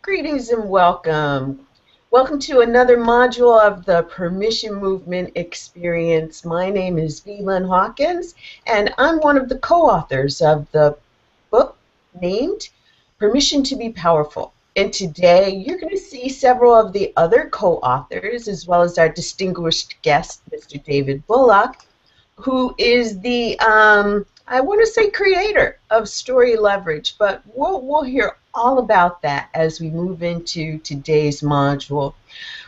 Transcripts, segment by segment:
Greetings and welcome. Welcome to another module of the Permission Movement Experience. My name is Lynn Hawkins, and I'm one of the co-authors of the book named Permission to be Powerful. And today you're going to see several of the other co-authors, as well as our distinguished guest, Mr. David Bullock, who is the, I want to say creator of Story Leverage, but we'll hear all about that as we move into today's module.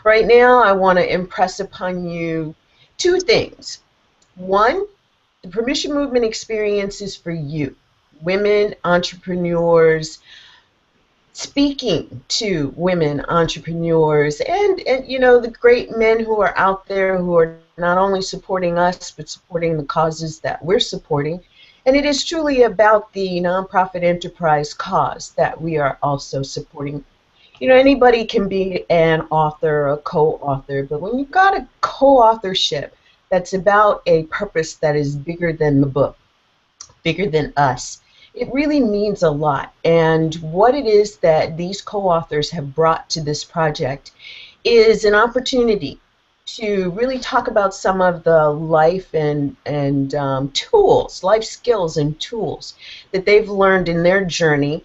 Right now, I want to impress upon you two things. One, the Permission Movement experience is for you, women entrepreneurs, speaking to women entrepreneurs and you know, the great men who are out there who are not only supporting us but supporting the causes that we're supporting. And it is truly about the nonprofit enterprise cause that we are also supporting. You know, anybody can be an author or a co-author, but when you've got a co-authorship that's about a purpose that is bigger than the book, bigger than us, it really means a lot. And what it is that these co-authors have brought to this project is an opportunity to really talk about some of the life and tools, life skills and tools that they've learned in their journey,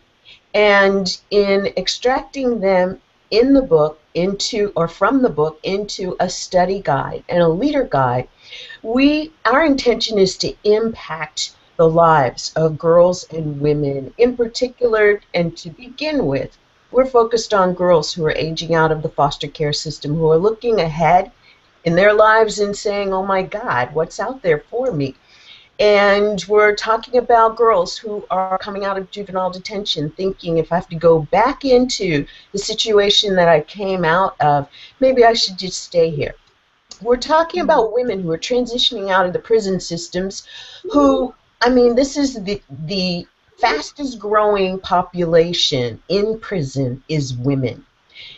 and in extracting them in the book into, or from the book into, a study guide and a leader guide. Our intention is to impact the lives of girls and women in particular, and to begin with, we're focused on girls who are aging out of the foster care system, who are looking ahead in their lives and saying, oh my God, what's out there for me? And we're talking about girls who are coming out of juvenile detention thinking, if I have to go back into the situation that I came out of, maybe I should just stay here. We're talking about women who are transitioning out of the prison systems who, I mean, this is the fastest growing population in prison is women.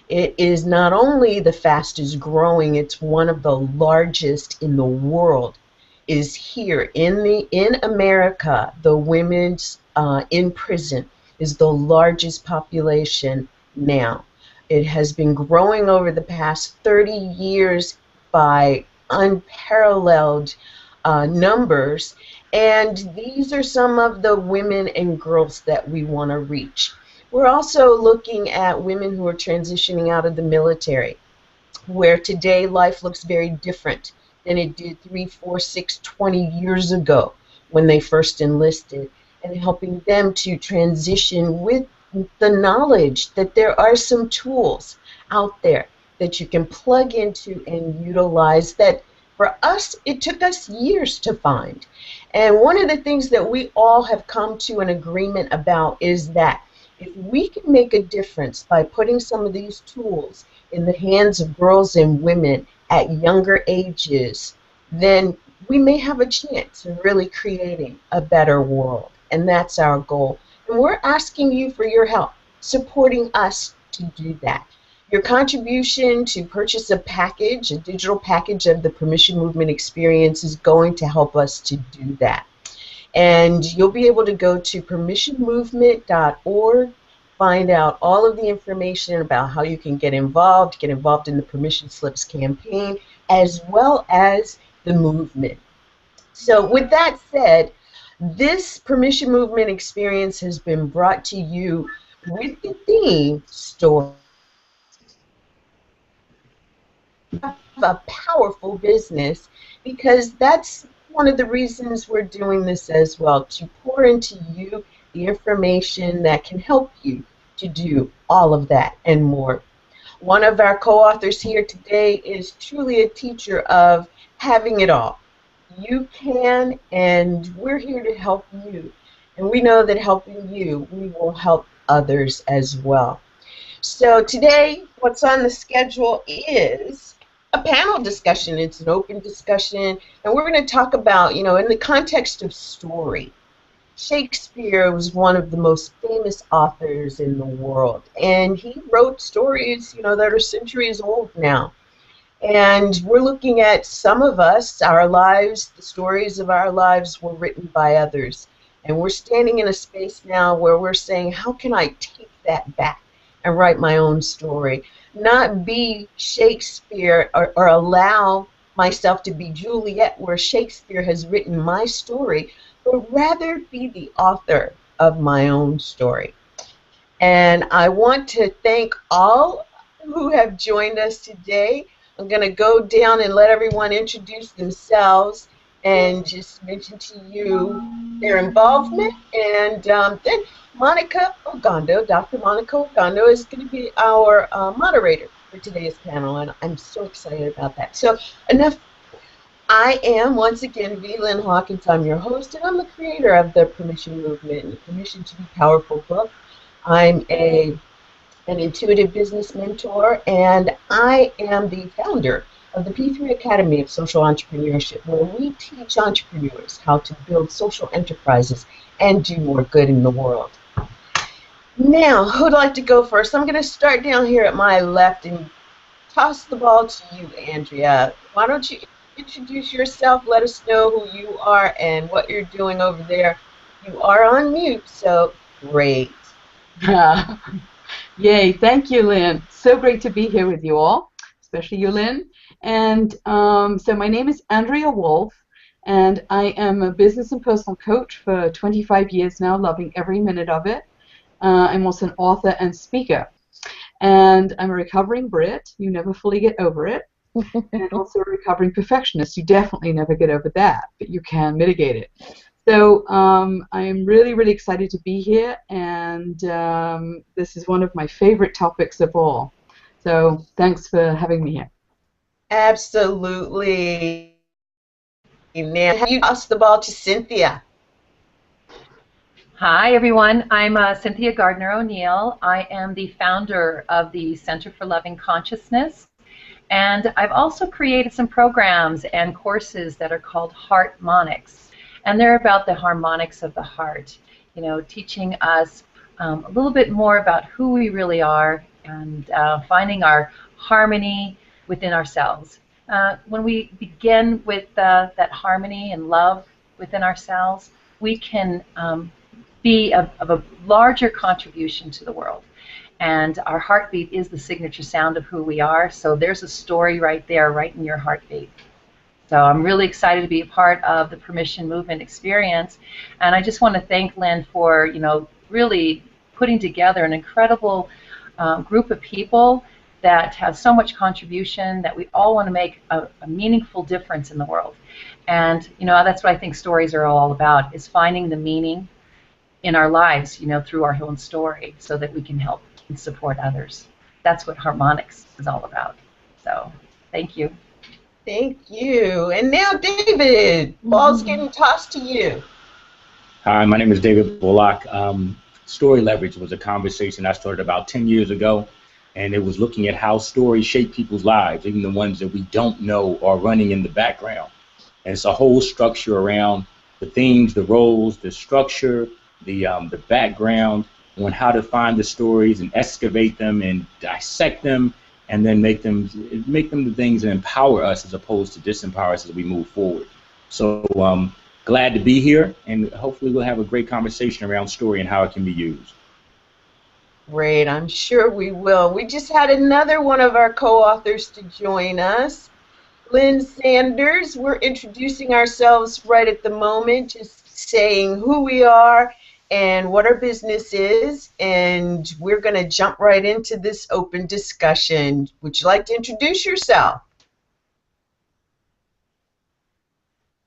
It is not only the fastest growing, it's one of the largest in the world, is here in America. The women's in prison is the largest population now. It has been growing over the past 30 years by unparalleled numbers, and these are some of the women and girls that we want to reach. We're also looking at women who are transitioning out of the military, where today life looks very different than it did 3, 4, 6, 20 years ago when they first enlisted, and helping them to transition with the knowledge that there are some tools out there that you can plug into and utilize that for us, it took us years to find. And one of the things that we all have come to an agreement about is that if we can make a difference by putting some of these tools in the hands of girls and women at younger ages, then we may have a chance of really creating a better world. And that's our goal. And we're asking you for your help, supporting us to do that. Your contribution to purchase a package, a digital package of the Permission Movement Experience, is going to help us to do that. And you'll be able to go to permissionmovement.org, find out all of the information about how you can get involved in the Permission Slips campaign, as well as the movement. So with that said, this Permission Movement Experience has been brought to you with the theme Story. A powerful business, because that's one of the reasons we're doing this as well, to pour into you the information that can help you to do all of that and more. One of our co-authors here today is truly a teacher of having it all. You can, and we're here to help you. And we know that helping you, we will help others as well. So today, what's on the schedule is a panel discussion. It's an open discussion, and we're going to talk about, you know, in the context of story. Shakespeare was one of the most famous authors in the world, and he wrote stories, you know, that are centuries old now. And we're looking at some of us, our lives, the stories of our lives were written by others. And we're standing in a space now where we're saying, how can I take that back and write my own story. Not be Shakespeare or allow myself to be Juliette where Shakespeare has written my story, but rather be the author of my own story. And I want to thank all who have joined us today. I'm going to go down and let everyone introduce themselves and just mention to you their involvement. And then Monica Ogando, Dr. Monica Ogando, is going to be our moderator for today's panel, and I'm so excited about that. So enough. I am, once again, V. Lynn Hawkins. I'm your host, and I'm the creator of the Permission Movement and the Permission to Be Powerful book. I'm an intuitive business mentor, and I am the founder of the P3 Academy of Social Entrepreneurship, where we teach entrepreneurs how to build social enterprises and do more good in the world. Now, who'd like to go first? I'm going to start down here at my left and toss the ball to you, Andrea. Why don't you introduce yourself, let us know who you are and what you're doing over there. You are on mute, so great. Yay, thank you, Lynn. So great to be here with you all, especially you, Lynn. And so my name is Andrea Wolf, and I am a business and personal coach for 25 years now, loving every minute of it. I'm also an author and speaker. And I'm a recovering Brit. You never fully get over it. And also a recovering perfectionist. You definitely never get over that, but you can mitigate it. So I'm really, really excited to be here, and this is one of my favorite topics of all. So thanks for having me here. Absolutely. Now, you toss the ball to Cynthia. Hi, everyone. I'm Cynthia Gardner ONeill. I am the founder of the Center for Loving Consciousness, and I've also created some programs and courses that are called Heartmonics, and they're about the harmonics of the heart, you know, teaching us a little bit more about who we really are and finding our harmony within ourselves. When we begin with that harmony and love within ourselves, we can be of a larger contribution to the world. And our heartbeat is the signature sound of who we are, so there's a story right there, right in your heartbeat. So I'm really excited to be a part of the Permission Movement experience, and I just want to thank Lynn for, you know, really putting together an incredible group of people that have so much contribution, that we all want to make a meaningful difference in the world. And, you know, that's what I think stories are all about, is finding the meaning in our lives, you know, through our own story, so that we can help and support others. That's what Harmonics is all about. So, thank you. Thank you. And now, David, ball's getting tossed to you. Hi, my name is David Bullock. Story Leverage was a conversation I started about 10 years ago, and it was looking at how stories shape people's lives, even the ones that we don't know are running in the background. And it's a whole structure around the themes, the roles, the structure, the background, on how to find the stories and excavate them and dissect them, and then make them the things that empower us as opposed to disempower us as we move forward. So glad to be here, and hopefully we'll have a great conversation around story and how it can be used. Great, I'm sure we will. We just had another one of our co-authors to join us, Lynn Sanders. We're introducing ourselves right at the moment, just saying who we are and what our business is, and we're going to jump right into this open discussion. Would you like to introduce yourself?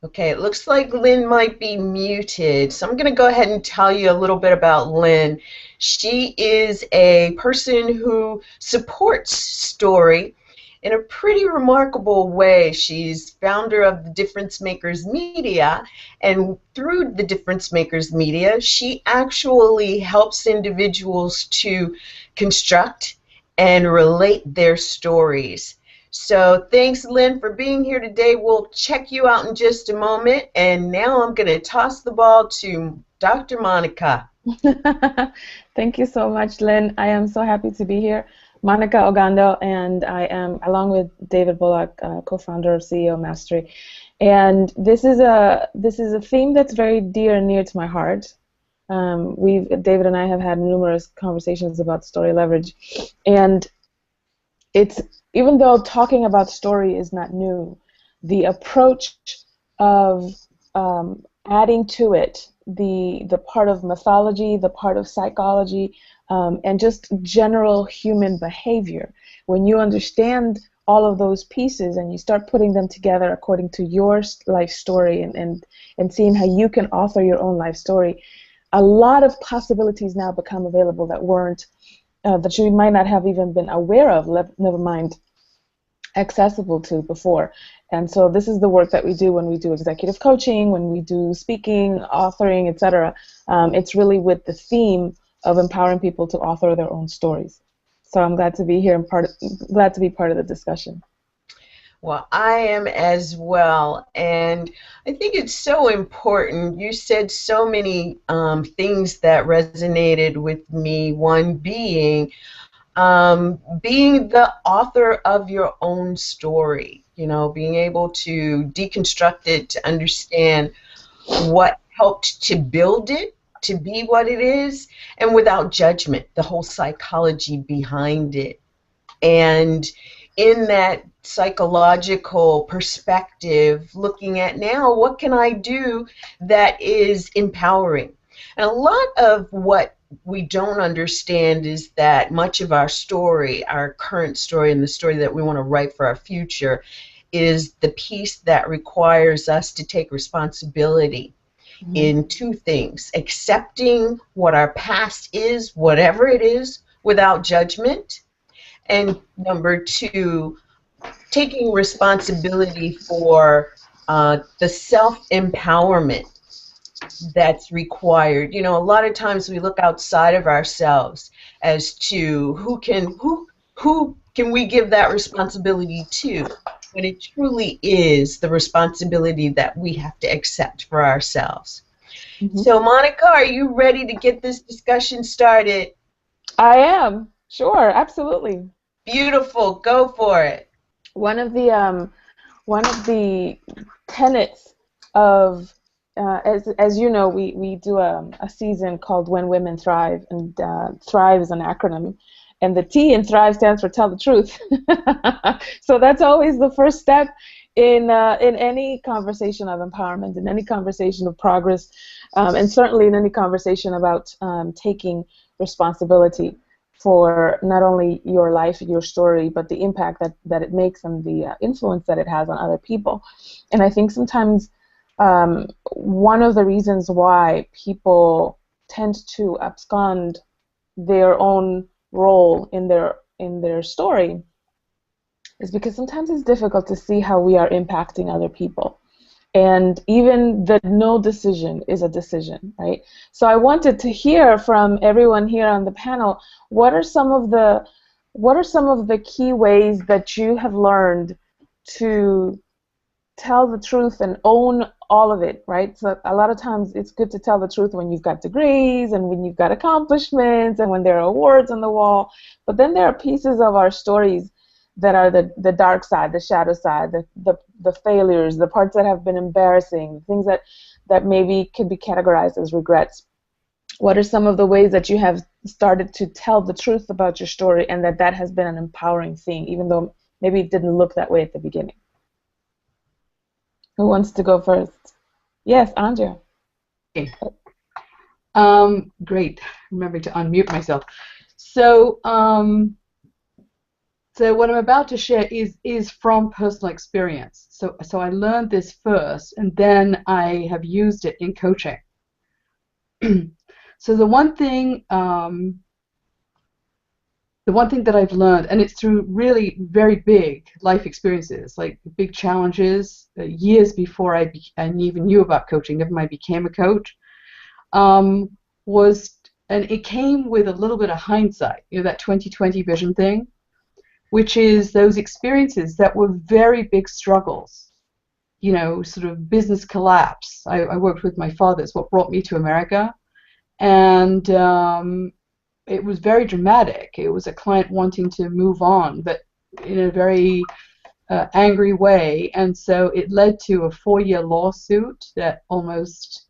Okay, it looks like Lynn might be muted, so I'm going to go ahead and tell you a little bit about Lynn. She is a person who supports story in a pretty remarkable way. She's founder of the Difference Makers Media, and through the Difference Makers Media, she actually helps individuals to construct and relate their stories. So thanks, Lynn, for being here today. We'll check you out in just a moment, and now I'm going to toss the ball to Dr. Monica. Thank you so much, Lynn. I am so happy to be here. Monica Ogando, and I am, along with David Bullock, co-founder of CEO Mastery. And this is a theme that's very dear and near to my heart. David and I have had numerous conversations about story leverage, and it's, even though talking about story is not new, the approach of adding to it the part of mythology, the part of psychology, and just general human behavior. When you understand all of those pieces and you start putting them together according to your life story, and seeing how you can author your own life story, a lot of possibilities now become available that weren't, that you might not have even been aware of, never mind accessible to before. And so this is the work that we do when we do executive coaching, when we do speaking, authoring, etc. It's really with the theme of empowering people to author their own stories. So I'm glad to be here and glad to be part of the discussion. Well, I am as well, and I think it's so important. You said so many things that resonated with me. One being the author of your own story. You know, being able to deconstruct it, to understand what helped to build it to be what it is, and without judgment, the whole psychology behind it. And in that psychological perspective, looking at now, what can I do that is empowering? And a lot of what we don't understand is that much of our story, our current story, and the story that we want to write for our future, is the piece that requires us to take responsibility in two things: accepting what our past is, whatever it is, without judgment, and number two, taking responsibility for the self-empowerment that's required. You know, a lot of times we look outside of ourselves as to who can we give that responsibility to, but it truly is the responsibility that we have to accept for ourselves. So Monica, are you ready to get this discussion started? I am. Sure, absolutely. Beautiful. Go for it. One of the tenets of as you know, we do a season called When Women Thrive, and Thrive is an acronym, and the T in Thrive stands for Tell the Truth. So that's always the first step in any conversation of empowerment, in any conversation of progress, and certainly in any conversation about taking responsibility for not only your life, your story, but the impact that it makes and the influence that it has on other people. And I think sometimes one of the reasons why people tend to abscond their own role in their story is because sometimes it's difficult to see how we are impacting other people. And even the no decision is a decision, right? So I wanted to hear from everyone here on the panel, what are some of the key ways that you have learned to tell the truth and own all of it, right? So a lot of times it's good to tell the truth when you've got degrees and when you've got accomplishments and when there are awards on the wall, but then there are pieces of our stories that are the dark side, the shadow side, the failures, the parts that have been embarrassing, things that maybe can be categorized as regrets. What are some of the ways that you have started to tell the truth about your story and that has been an empowering thing, even though maybe it didn't look that way at the beginning? Who wants to go first? Yes, Andrea. Okay. Great. Remember to unmute myself. So what I'm about to share is from personal experience. So I learned this first, and then I have used it in coaching. So the one thing that I've learned, and it's through really very big life experiences, like big challenges, years before I even knew about coaching, never mind became a coach, and it came with a little bit of hindsight, you know, that 20/20 vision thing, which is those experiences that were very big struggles, you know, sort of business collapse. I worked with my father. It's what brought me to America. And it was very dramatic. It was a client wanting to move on, but in a very angry way, and so it led to a 4-year lawsuit that almost,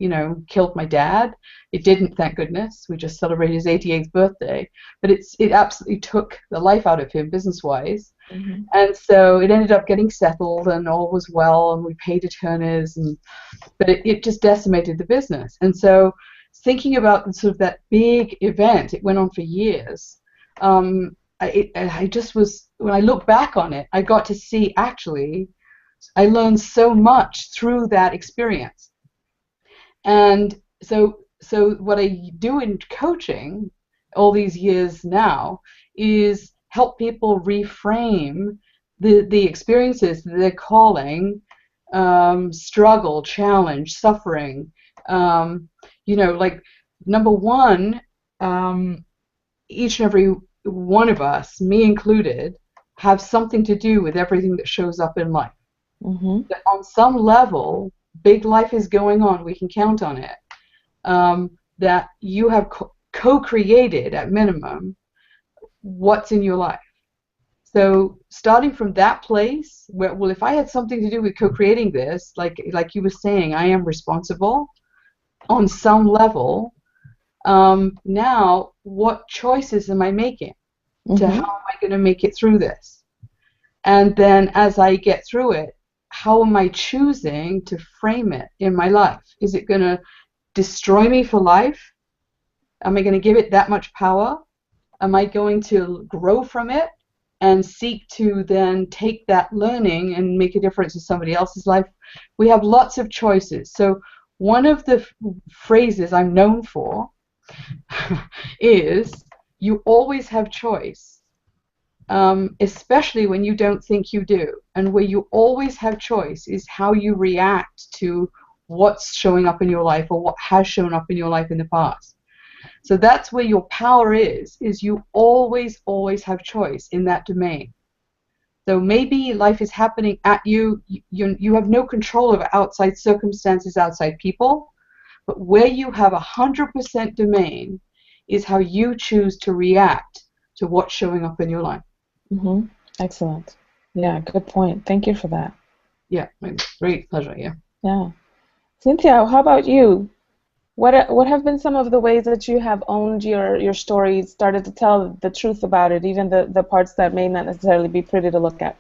killed my dad. It didn't, thank goodness. We just celebrated his 88th birthday, but it absolutely took the life out of him business-wise. Mm-hmm. And so it ended up getting settled, and all was well, and we paid attorneys, but it just decimated the business. And so thinking about sort of that big event, it went on for years. I just was, when I look back on it, I got to see, actually, I learned so much through that experience. And so what I do in coaching all these years now is help people reframe the experiences that they're calling struggle, challenge, suffering. Like, number one, each and every one of us, me included, have something to do with everything that shows up in life. Mm-hmm. That on some level, big life is going on, we can count on it, that you have co-created, at minimum, what's in your life. So starting from that place, where, well, if I had something to do with co-creating this, like you were saying, I am responsible on some level. Now, what choices am I making? To how am I going to make it through this? And then as I get through it, how am I choosing to frame it in my life? Is it going to destroy me for life? Am I going to give it that much power? Am I going to grow from it and seek to then take that learning and make a difference in somebody else's life? We have lots of choices. So one of the phrases I'm known for is, you always have choice, especially when you don't think you do. And where you always have choice is how you react to what's showing up in your life, or what has shown up in your life in the past. So that's where your power is you always, always have choice in that domain. So maybe life is happening at you, you have no control over outside circumstances, outside people, but where you have 100% domain is how you choose to react to what's showing up in your life. Mm-hmm. Excellent. Yeah, good point. Thank you for that. Yeah, my great pleasure, yeah. Yeah. Cynthia, how about you? What have been some of the ways that you have owned your story, started to tell the truth about it, even the parts that may not necessarily be pretty to look at?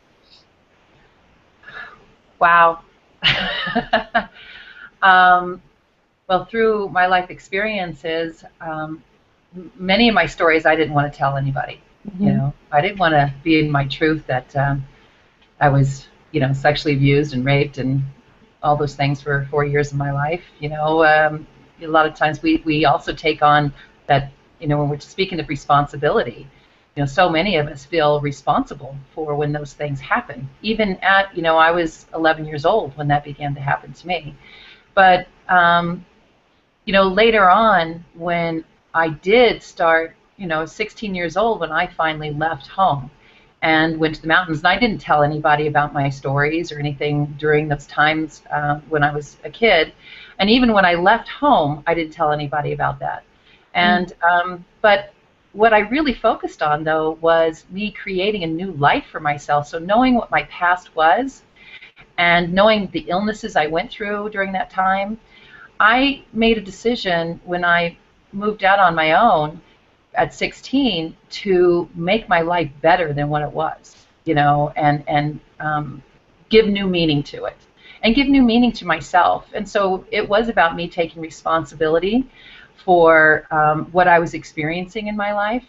Wow. Well, through my life experiences, many of my stories I didn't want to tell anybody. Mm-hmm. I didn't want to be in my truth that I was, sexually abused and raped and all those things for 4 years of my life. A lot of times we also take on that, when we're speaking of responsibility, so many of us feel responsible for when those things happen. Even at, I was 11 years old when that began to happen to me. But, later on, when I did start, 16 years old, when I finally left home and went to the mountains, and I didn't tell anybody about my stories or anything during those times when I was a kid. And even when I left home, I didn't tell anybody about that. And but what I really focused on, though, was me creating a new life for myself. So knowing what my past was and knowing the illnesses I went through during that time, I made a decision when I moved out on my own at 16 to make my life better than what it was, and give new meaning to it. And give new meaning to myself. And so it was about me taking responsibility for what I was experiencing in my life.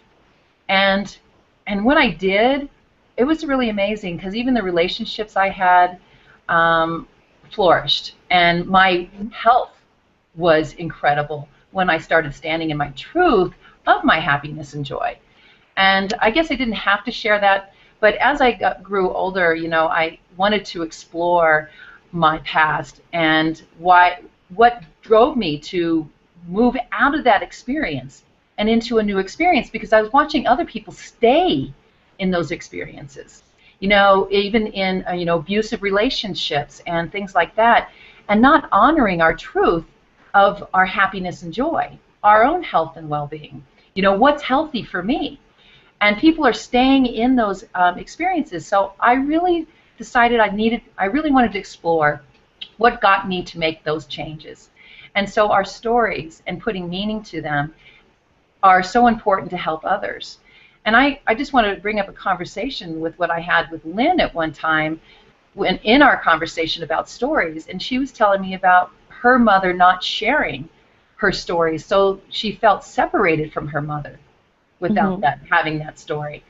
And what I did, it was really amazing, because even the relationships I had flourished. And my health was incredible when I started standing in my truth of my happiness and joy. And I guess I didn't have to share that, but as I grew older, I wanted to explore my past and what drove me to move out of that experience and into a new experience, because I was watching other people stay in those experiences, even in abusive relationships and things like that, and not honoring our truth of our happiness and joy, our own health and well-being. What's healthy for me? And people are staying in those experiences. So I really decided I really wanted to explore what got me to make those changes. And so our stories and putting meaning to them are so important to help others. And I just wanted to bring up a conversation with what I had with Lynn at one time when in our conversation about stories, and she was telling me about her mother not sharing her stories, so she felt separated from her mother without having that story.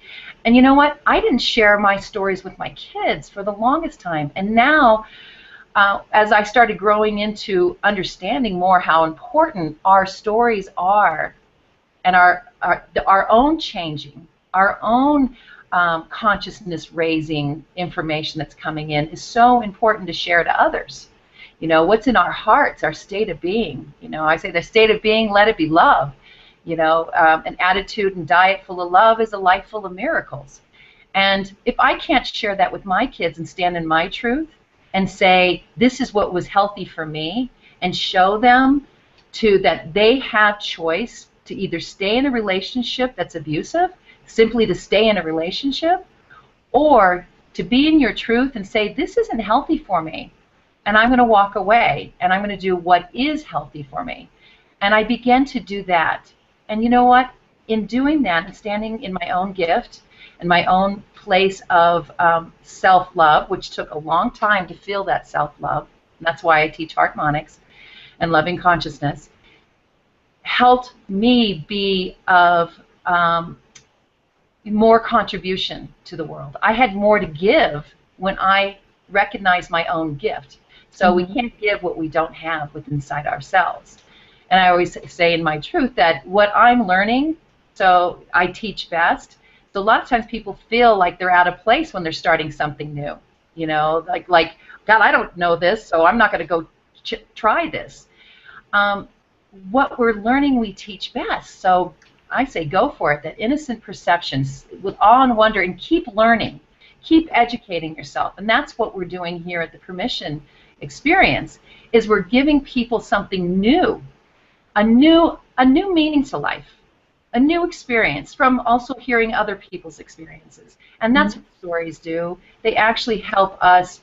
And you know what? I didn't share my stories with my kids for the longest time. And now, as I started growing into understanding more how important our stories are, and our own changing, our own consciousness raising information that's coming in is so important to share to others. You know, what's in our hearts, our state of being. You know, I say the state of being, let it be love. You know, an attitude and diet full of love is a life full of miracles. And if I can't share that with my kids and stand in my truth and say, this is what was healthy for me, and show them that they have choice to either stay in a relationship that's abusive, simply to stay in a relationship, or to be in your truth and say, this isn't healthy for me, and I'm going to walk away, and I'm going to do what is healthy for me. And I began to do that. And you know what? In doing that and standing in my own gift and my own place of self-love, which took a long time to feel that self-love, and that's why I teach harmonics and loving consciousness, helped me be of more contribution to the world. I had more to give when I recognized my own gift. So we can't give what we don't have within inside ourselves. And I always say in my truth that what I'm learning, so I teach best. So a lot of times people feel like they're out of place when they're starting something new. You know, like God, I don't know this, so I'm not going to go try this. What we're learning, we teach best. So I say go for it. That innocent perceptions with awe and wonder, and keep learning, keep educating yourself. And that's what we're doing here at the Permission Experience. Is we're giving people something new. A new meaning to life, a new experience from also hearing other people's experiences. And that's what stories do. They actually help us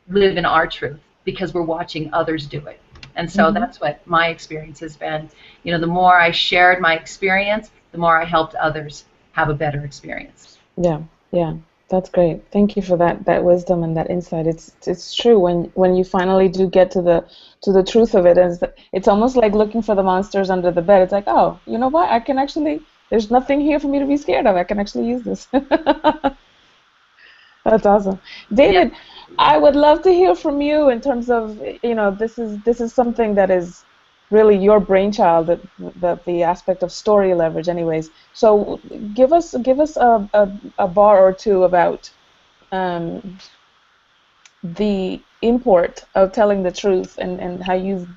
live in our truth because we're watching others do it. And so that's what my experience has been. You know, the more I shared my experience, the more I helped others have a better experience. Yeah, yeah. That's great. Thank you for that wisdom and that insight. It's true when you finally do get to the truth of it. It's almost like looking for the monsters under the bed. It's like, oh, you know what? I can actually. There's nothing here for me to be scared of. I can actually use this. That's awesome, David. Yeah. I would love to hear from you in terms of, you know, this is something that is really your brainchild, the aspect of story leverage anyways. So give us a bar or two about the import of telling the truth and how you've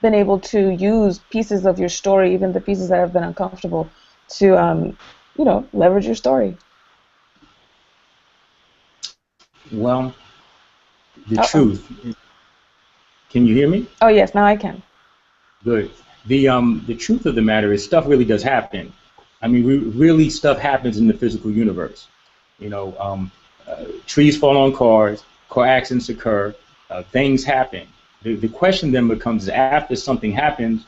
been able to use pieces of your story, even the pieces that have been uncomfortable, to you know, leverage your story. Well, the truth. Can you hear me? Oh yes, now I can. Good. The truth of the matter is stuff really does happen. I mean, really stuff happens in the physical universe. You know, trees fall on cars, car accidents occur, things happen. The question then becomes, after something happens,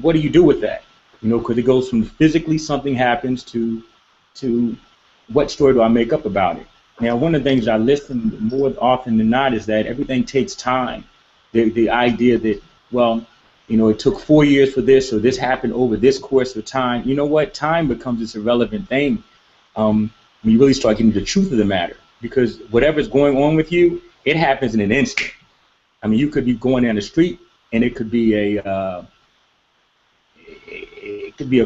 what do you do with that? You know, because it goes from physically something happens to what story do I make up about it? Now, one of the things I listen more often than not is that everything takes time. The idea that, well, you know, it took 4 years for this, or this happened over this course of time. You know what? Time becomes this irrelevant thing when you really start getting the truth of the matter. Because whatever's going on with you, it happens in an instant. I mean, you could be going down the street, and it could be a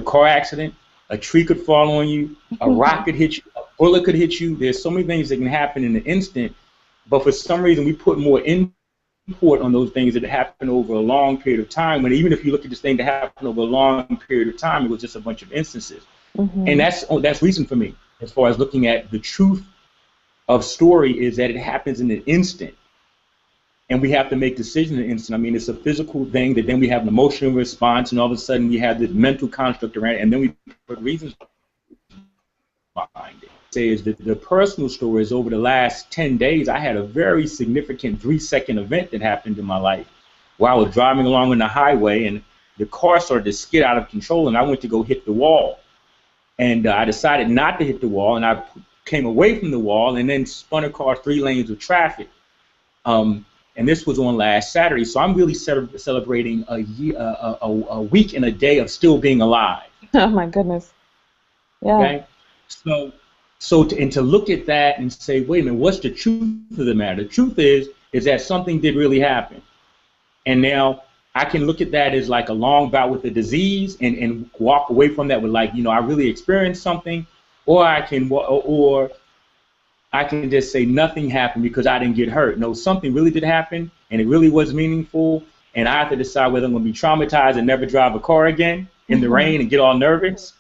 car accident. A tree could fall on you. A rock could hit you. A bullet could hit you. There's so many things that can happen in an instant. But for some reason, we put more import on those things that happen over a long period of time, when even if you look at this thing that happened over a long period of time, it was just a bunch of instances. And that's reason for me, as far as looking at the truth of story, is that it happens in an instant. And we have to make decisions in an instant. I mean, it's a physical thing that then we have an emotional response, and all of a sudden we have this mental construct around it, and then we put reasons behind it. say is that the personal story is over the last 10 days, I had a very significant 3-second event that happened in my life where I was driving along on the highway and the car started to skid out of control and I went to go hit the wall. And I decided not to hit the wall and I came away from the wall and then spun across 3 lanes of traffic. And this was on last Saturday. So I'm really celebrating a week and a day of still being alive. Oh my goodness. Yeah. Okay? To look at that and say, wait a minute, what's the truth of the matter? The truth is that something did really happen. And now I can look at that as like a long bout with a disease and walk away from that with like, you know, I really experienced something, or I can just say nothing happened because I didn't get hurt. No, something really did happen and it really was meaningful. And I have to decide whether I'm going to be traumatized and never drive a car again in the rain and get all nervous.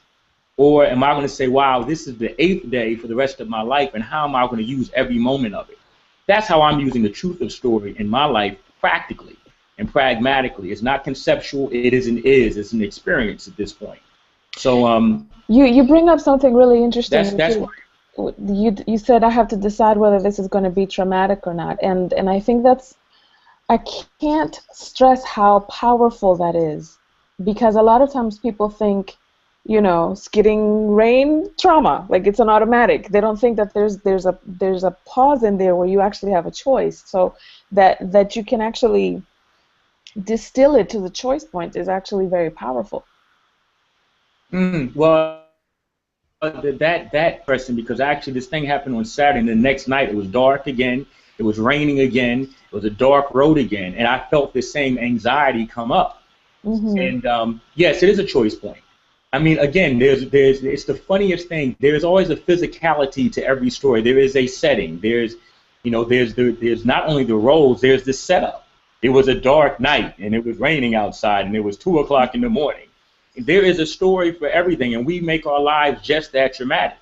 Or am I going to say, wow, this is the 8th day for the rest of my life, and how am I going to use every moment of it? That's how I'm using the truth of story in my life practically and pragmatically. It's not conceptual. It is and is. It's an experience at this point. So you bring up something really interesting. That's you said I have to decide whether this is going to be traumatic or not, and I think I can't stress how powerful that is, because a lot of times people think, you know, skidding rain, trauma, like it's an automatic. They don't think that there's a pause in there where you actually have a choice. So that you can actually distill it to the choice point is actually very powerful. Well, that person, because actually this thing happened on Saturday, and the next night it was dark again, it was raining again, it was a dark road again, and I felt the same anxiety come up. And yes, it is a choice point. I mean, again, it's the funniest thing. There's always a physicality to every story. There is a setting. There's not only the roles, there's the setup. It was a dark night, and it was raining outside, and it was 2 o'clock in the morning. There is a story for everything, and we make our lives just that dramatic.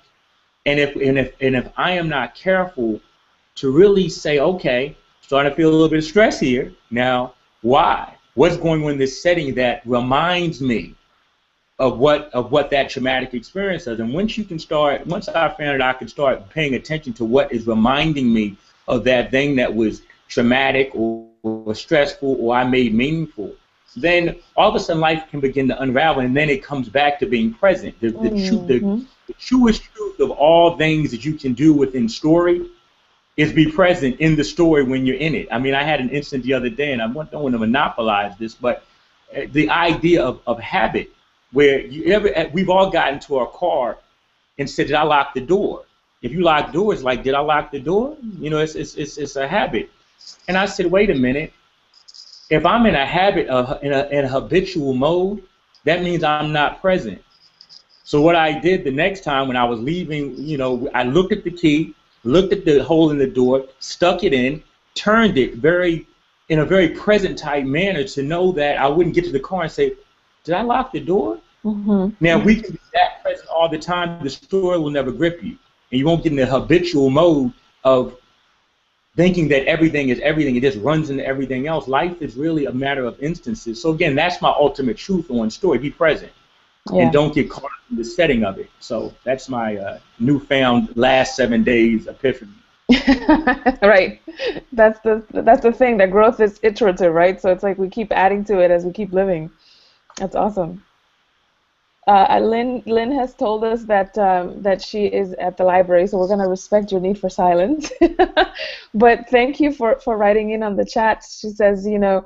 And if I am not careful to really say, okay, starting to feel a little bit of stress here. Now, why? What's going on in this setting that reminds me of what that traumatic experience is? And once I found out I could start paying attention to what is reminding me of that thing that was traumatic or stressful or I made meaningful, then all of a sudden life can begin to unravel, and then it comes back to being present. The truest truth of all things that you can do within story is be present in the story when you're in it. I mean, I had an incident the other day, and I don't want to monopolize this, but the idea of habit, where we've all gotten into our car and said, did I lock the door? If you lock doors, like, did I lock the door? You know, it's a habit. And I said, wait a minute. If I'm in a habit, in a habitual mode, that means I'm not present. So what I did the next time when I was leaving, you know, I looked at the key, looked at the hole in the door, stuck it in, turned it in a very present type manner to know that I wouldn't get to the car and say, did I lock the door? Now, we can be that present all the time, the story will never grip you. And you won't get in the habitual mode of thinking that everything is everything. It just runs into everything else. Life is really a matter of instances. So, again, that's my ultimate truth on story. Be present. Yeah. And don't get caught in the setting of it. So that's my newfound last 7 days epiphany. Right. That's the thing. That growth is iterative, right? So it's like we keep adding to it as we keep living. That's awesome. Lynn has told us that she is at the library, so we're going to respect your need for silence. But thank you for writing in on the chat. She says, you know,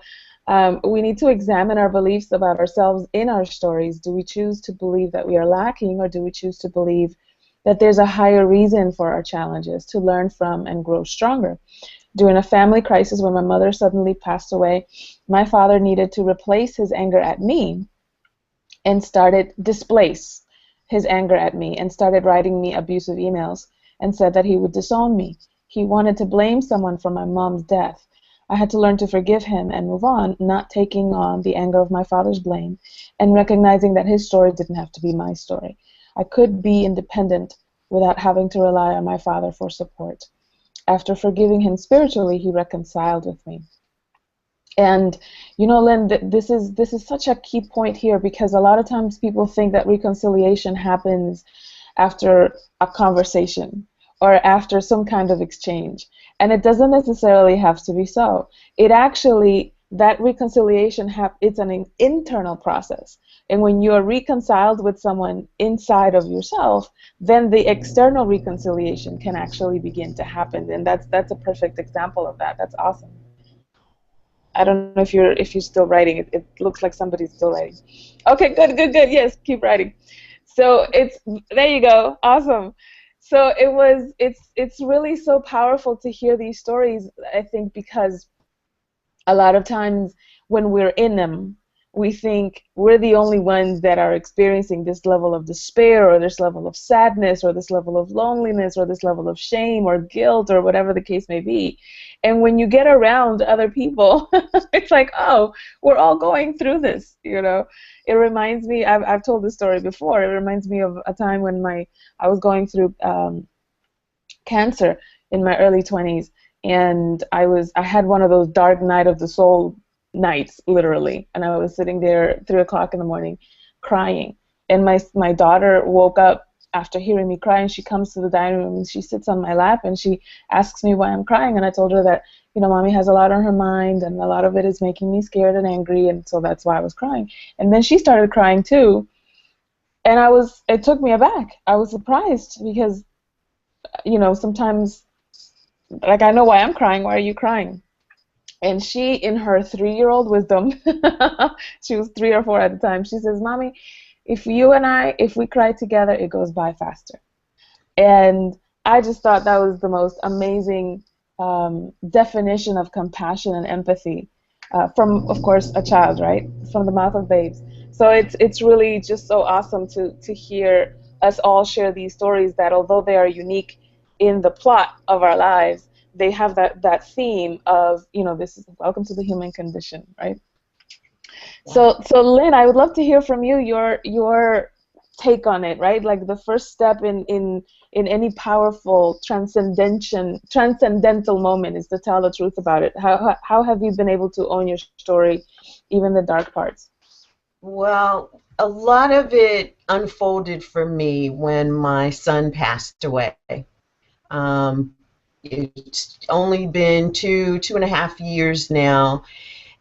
we need to examine our beliefs about ourselves in our stories. Do we choose to believe that we are lacking, or do we choose to believe that there's a higher reason for our challenges, to learn from and grow stronger? During a family crisis when my mother suddenly passed away, my father needed to replace his anger at me and displace his anger at me and started writing me abusive emails and said that he would disown me. He wanted to blame someone for my mom's death. I had to learn to forgive him and move on, not taking on the anger of my father's blame and recognizing that his story didn't have to be my story. I could be independent without having to rely on my father for support. After forgiving him spiritually, he reconciled with me. And you know, Lynn, this is such a key point here, because a lot of times people think that reconciliation happens after a conversation or after some kind of exchange. And it doesn't necessarily have to be so. It actually, that reconciliation, it's an internal process. And when you are reconciled with someone inside of yourself, then the external reconciliation can actually begin to happen. And that's a perfect example of that. That's awesome. I don't know if you're still writing. It looks like somebody's still writing. Okay, good. Yes, keep writing. So there you go. Awesome. So it's really so powerful to hear these stories, I think, because a lot of times when we're in them, we think we're the only ones that are experiencing this level of despair or this level of sadness or this level of loneliness or this level of shame or guilt or whatever the case may be. And when you get around other people, it's like, oh, we're all going through this, you know. It reminds me, I've told this story before, it reminds me of a time when I was going through cancer in my early 20s, and I had one of those dark night of the soul nights, literally, and I was sitting there 3 o'clock in the morning crying, and my daughter woke up after hearing me cry, and she comes to the dining room and she sits on my lap and she asks me why I'm crying, and I told her that, you know, Mommy has a lot on her mind and a lot of it is making me scared and angry, and so that's why I was crying. And then she started crying too, and it took me aback. I was surprised because, you know, sometimes, like, I know why I'm crying, why are you crying? And she, in her 3-year-old wisdom, she was 3 or 4 at the time, she says, Mommy, if we cry together, it goes by faster. And I just thought that was the most amazing definition of compassion and empathy from, of course, a child, right? From the mouth of babes. So it's really just so awesome to hear us all share these stories that, although they are unique in the plot of our lives, they have that theme of, you know, this is welcome to the human condition, right? So Lynn, I would love to hear from you your take on it, right? Like the first step in any powerful transcendental moment is to tell the truth about it. How have you been able to own your story, even the dark parts? Well, a lot of it unfolded for me when my son passed away. It's only been 2.5 years now,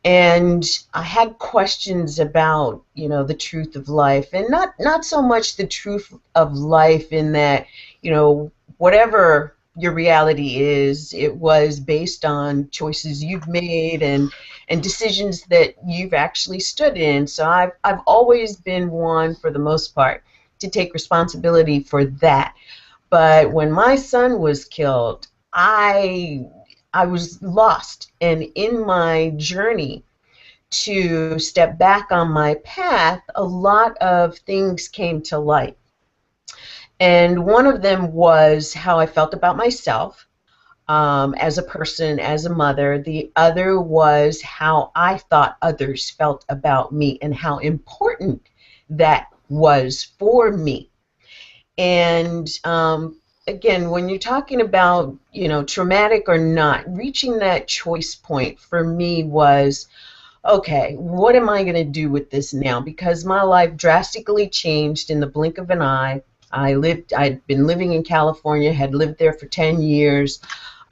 and I had questions about, you know, the truth of life, and not so much the truth of life in that, you know, whatever your reality is, it was based on choices you've made and decisions that you've actually stood in. So I've always been one, for the most part, to take responsibility for that. But when my son was killed, I was lost, and in my journey to step back on my path, a lot of things came to light. And one of them was how I felt about myself as a person, as a mother. The other was how I thought others felt about me and how important that was for me. And again, when you're talking about, you know, traumatic or not, reaching that choice point for me was, okay, what am I going to do with this now? Because my life drastically changed in the blink of an eye. I'd been living in California, had lived there for 10 years.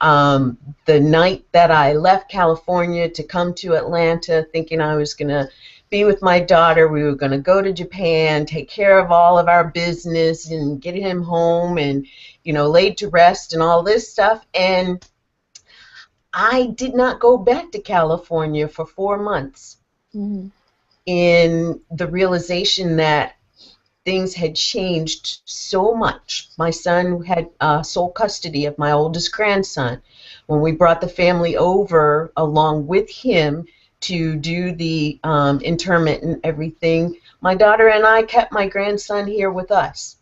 The night that I left California to come to Atlanta, thinking I was going to be with my daughter, we were going to go to Japan, take care of all of our business and get him home and, you know, laid to rest and all this stuff. And I did not go back to California for 4 months in the realization that things had changed so much. My son had sole custody of my oldest grandson. When we brought the family over along with him to do the interment and everything, my daughter and I kept my grandson here with us.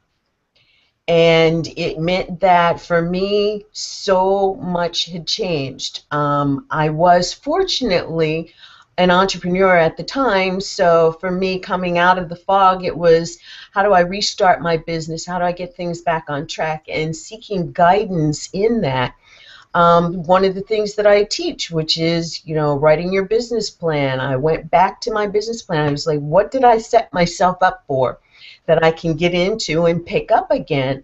And it meant that for me, so much had changed. I was fortunately an entrepreneur at the time, so for me, coming out of the fog, it was, how do I restart my business? How do I get things back on track? And seeking guidance in that. One of the things that I teach, which is, you know, writing your business plan. I went back to my business plan. I was like, what did I set myself up for? that I can get into and pick up again.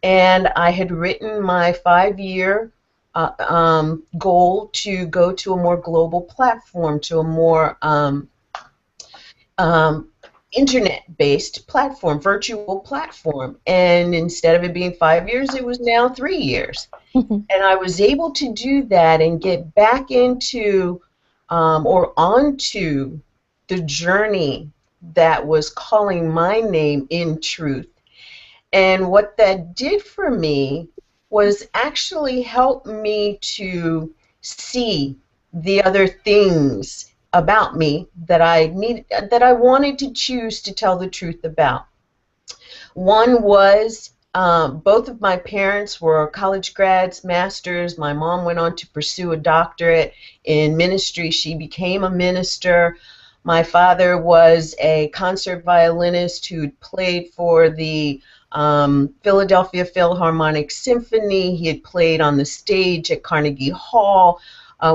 And I had written my 5-year goal to go to a more global platform, to a more internet-based platform, virtual platform. And instead of it being 5 years, it was now 3 years. And I was able to do that and get back into or onto the journey that was calling my name in truth. And what that did for me was actually help me to see the other things about me that I wanted to choose to tell the truth about. One was both of my parents were college grads, masters. My mom went on to pursue a doctorate in ministry. She became a minister. My father was a concert violinist who played for the Philadelphia Philharmonic Symphony. He had played on the stage at Carnegie Hall.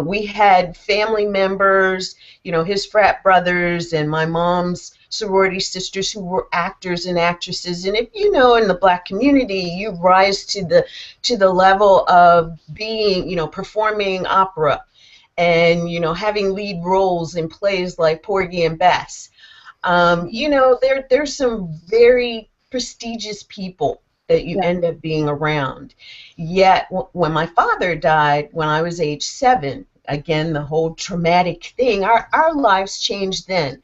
We had family members, his frat brothers and my mom's sorority sisters who were actors and actresses. And if in the black community, you rise to the level of being, performing opera and, having lead roles in plays like Porgy and Bess. There's some very prestigious people that you end up being around. Yet when my father died when I was age 7, again, the whole traumatic thing, our lives changed then.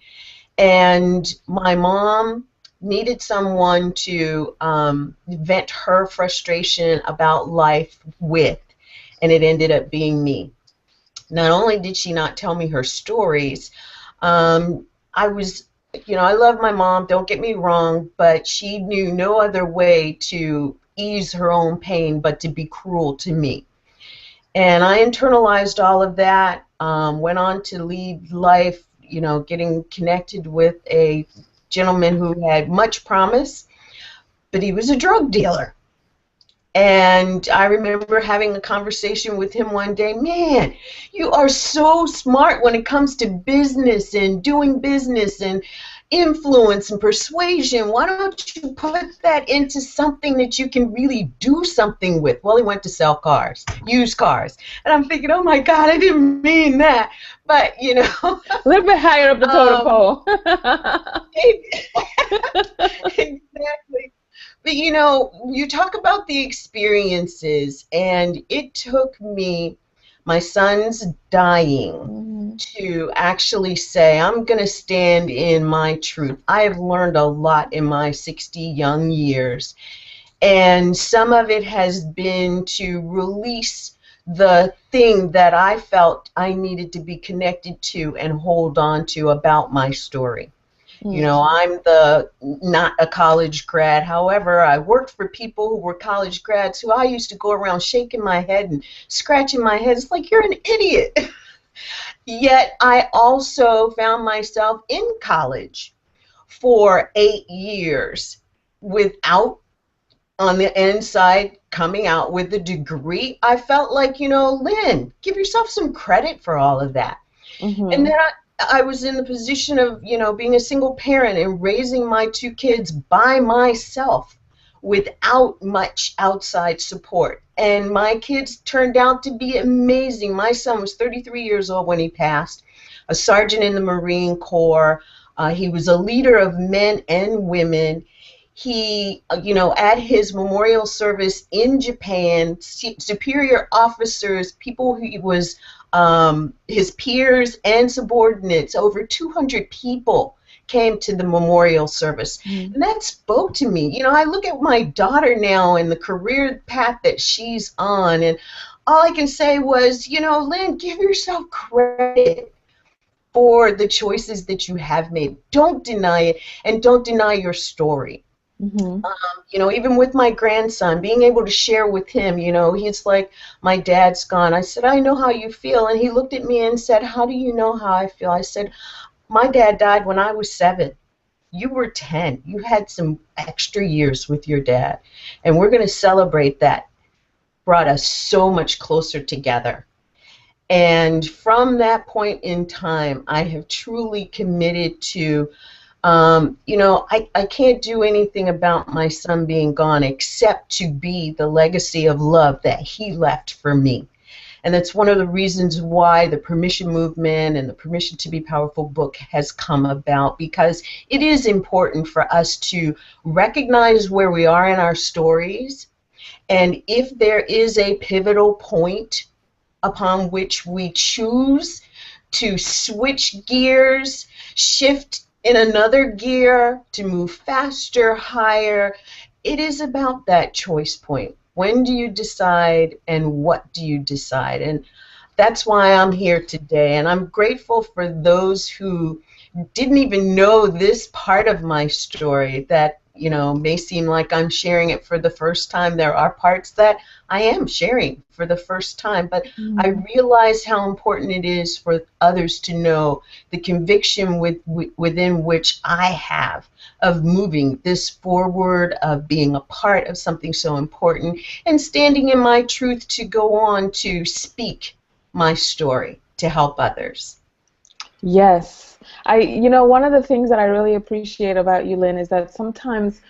And my mom needed someone to vent her frustration about life with, and it ended up being me. Not only did she not tell me her stories, I love my mom, don't get me wrong, but she knew no other way to ease her own pain but to be cruel to me. And I internalized all of that, went on to lead life, getting connected with a gentleman who had much promise, but he was a drug dealer. And I remember having a conversation with him one day. Man, you are so smart when it comes to business and doing business and influence and persuasion. Why don't you put that into something that you can really do something with? Well, he went to sell cars, used cars. And I'm thinking, oh my God, I didn't mean that. But, a little bit higher up the totem pole. Exactly. But, you talk about the experiences, and it took me, my son's dying, to actually say, I'm going to stand in my truth. I have learned a lot in my 60 young years, and some of it has been to release the thing that I felt I needed to be connected to and hold on to about my story. I'm not a college grad. However, I worked for people who were college grads who I used to go around shaking my head and scratching my head. It's like, you're an idiot. Yet I also found myself in college for 8 years without, on the inside, coming out with a degree. I felt like, Lynn, give yourself some credit for all of that. And then I was in the position of, being a single parent and raising my 2 kids by myself without much outside support. And my kids turned out to be amazing. My son was 33 years old when he passed, a sergeant in the Marine Corps. He was a leader of men and women. He, at his memorial service in Japan, superior officers, people who he was his peers and subordinates, over 200 people came to the memorial service. And that spoke to me. I look at my daughter now and the career path that she's on, and all I can say was, Lynn, give yourself credit for the choices that you have made. Don't deny it, and don't deny your story. Even with my grandson, being able to share with him, he's like, my dad's gone. I said, I know how you feel. And he looked at me and said, how do you know how I feel? I said, my dad died when I was 7. You were 10. You had some extra years with your dad. And we're going to celebrate that. Brought us so much closer together. And from that point in time, I have truly committed to I can't do anything about my son being gone except to be the legacy of love that he left for me. And that's one of the reasons why the Permission Movement and the Permission to Be Powerful book has come about, because it is important for us to recognize where we are in our stories, and if there is a pivotal point upon which we choose to switch gears, shift in another gear, to move faster, higher, it is about that choice point. When do you decide, and what do you decide? And that's why I'm here today. And I'm grateful for those who didn't even know this part of my story that, may seem like I'm sharing it for the first time. There are parts that I am sharing for the first time, but I realize how important it is for others to know the conviction within which I have of moving this forward, of being a part of something so important, and standing in my truth to go on to speak my story to help others. Yes. One of the things that I really appreciate about you, Lynn, is that sometimes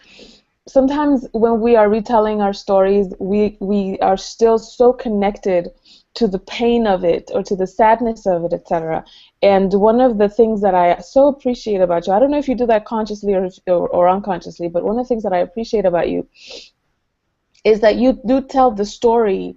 when we are retelling our stories, we are still so connected to the pain of it or to the sadness of it, etc. And one of the things that I so appreciate about you, I don't know if you do that consciously or unconsciously, but one of the things that I appreciate about you is that you do tell the story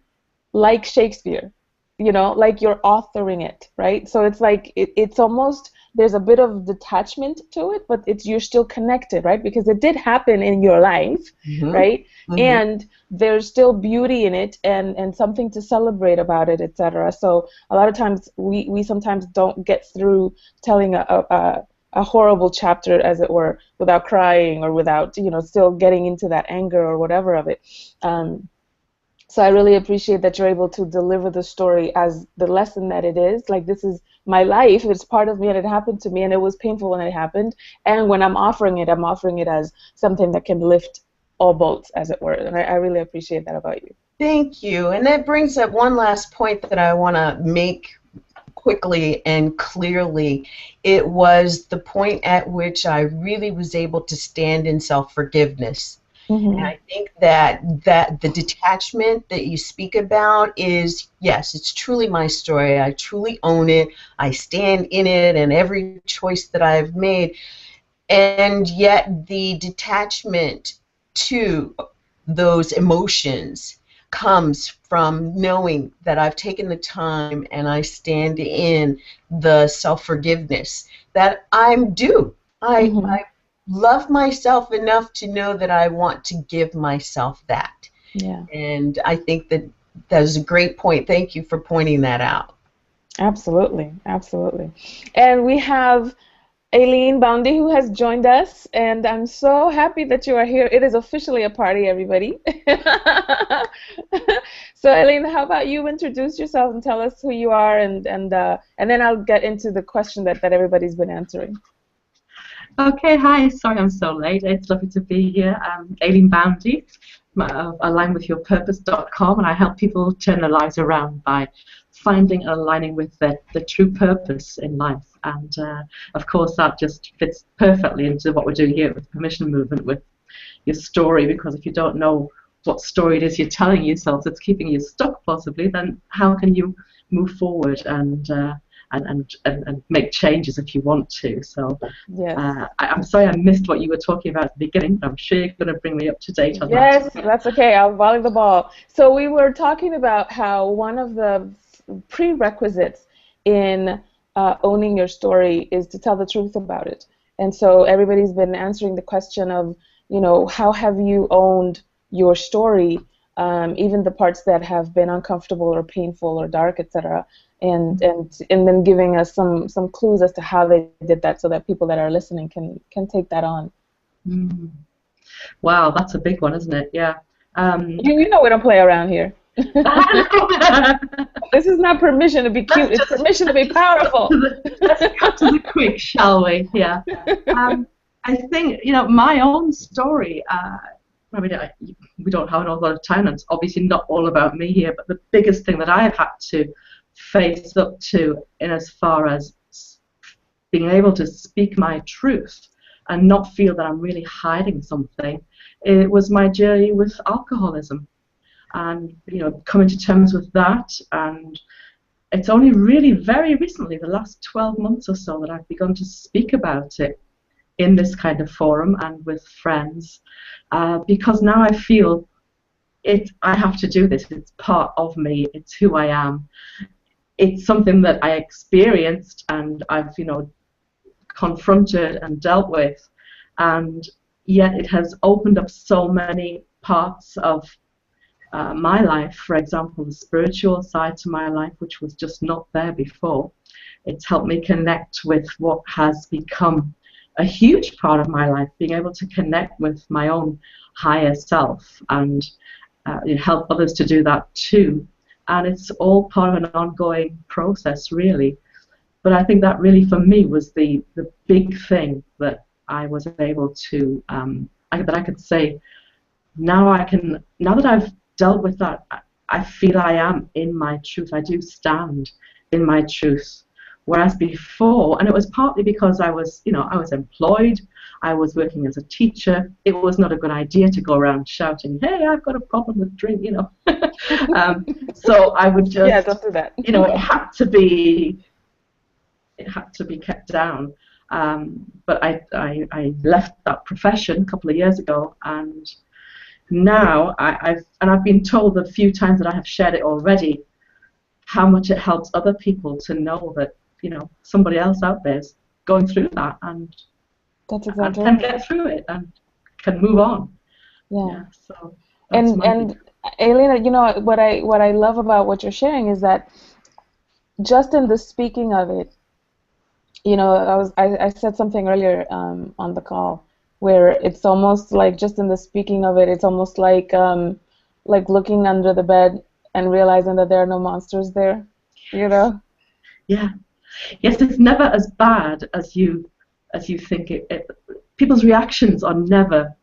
like Shakespeare, like you're authoring it, right? So it's like it's almost, there's a bit of detachment to it, but you're still connected, right? Because it did happen in your life, right? And there's still beauty in it and something to celebrate about it, etc. So a lot of times we sometimes don't get through telling a horrible chapter, as it were, without crying or without, still getting into that anger or whatever of it. So I really appreciate that you're able to deliver the story as the lesson that it is. Like, this is my life, it's part of me, and it happened to me, and it was painful when it happened. And when I'm offering it as something that can lift all boats, as it were. And I really appreciate that about you. Thank you. And that brings up one last point that I want to make quickly and clearly. It was the point at which I really was able to stand in self-forgiveness. And I think that the detachment that you speak about is, yes, it's truly my story. I truly own it. I stand in it and every choice that I've made. And yet the detachment to those emotions comes from knowing that I've taken the time and I stand in the self-forgiveness that I'm due. I love myself enough to know that I want to give myself that. Yeah. And I think that is a great point. Thank you for pointing that out. Absolutely, absolutely. And we have Aileen Boundy, who has joined us, and I'm so happy that you are here. It is officially a party, everybody. So, Aileen, how about you introduce yourself and tell us who you are, and then I'll get into the question that everybody's been answering. Okay, hi. Sorry I'm so late. It's lovely to be here. I'm Aileen Boundy, alignwithyourpurpose.com, and I help people turn their lives around by finding and aligning with the true purpose in life. And of course, that just fits perfectly into what we're doing here with the Permission Movement, with your story, because if you don't know what story it is you're telling yourself that's keeping you stuck possibly, then how can you move forward and make changes if you want to? So yes. I'm sorry I missed what you were talking about at the beginning, but I'm sure you're going to bring me up to date on that. Yes, that's okay. I'll volley the ball. So we were talking about how one of the prerequisites in owning your story is to tell the truth about it. And so everybody's been answering the question of, how have you owned your story, even the parts that have been uncomfortable or painful or dark, etc. And then giving us some clues as to how they did that, so that people that are listening can take that on. Wow, that's a big one, isn't it? Yeah. You know we don't play around here. This is not permission to be cute. It's permission to be powerful. Let's cut to the quick, shall we? Yeah. I think my own story. We don't have an awful lot of time, and it's obviously not all about me here. But the biggest thing that I've had to face up to, in as far as being able to speak my truth and not feel that I'm really hiding something. It was my journey with alcoholism, and coming to terms with that. And it's only really very recently, the last 12 months or so, that I've begun to speak about it in this kind of forum and with friends, because now I feel I have to do this. It's part of me. It's who I am. It's something that I experienced and I've confronted and dealt with, and yet it has opened up so many parts of my life. For example, the spiritual side to my life, which was just not there before. It's helped me connect with what has become a huge part of my life, being able to connect with my own higher self and help others to do that too. And it's all part of an ongoing process, really. But I think that really, for me, was the big thing that I was able to, that I could say, now that I've dealt with that, I feel I am in my truth. I do stand in my truth. Whereas before, and it was partly because I was employed, I was working as a teacher. It was not a good idea to go around shouting, "Hey, I've got a problem with drink," So I would just, don't do that. It had to be kept down. But I left that profession a couple of years ago, and now I've been told a few times that I have shared it already, how much it helps other people to know that somebody else out there is going through that and can get through it and can move on. Yeah. So and Elena, what I love about what you're sharing is that just in the speaking of it, I said something earlier on the call where it's almost like just in the speaking of it, it's almost like looking under the bed and realizing that there are no monsters there, Yeah. Yes, it's never as bad as you think it. People's reactions are never,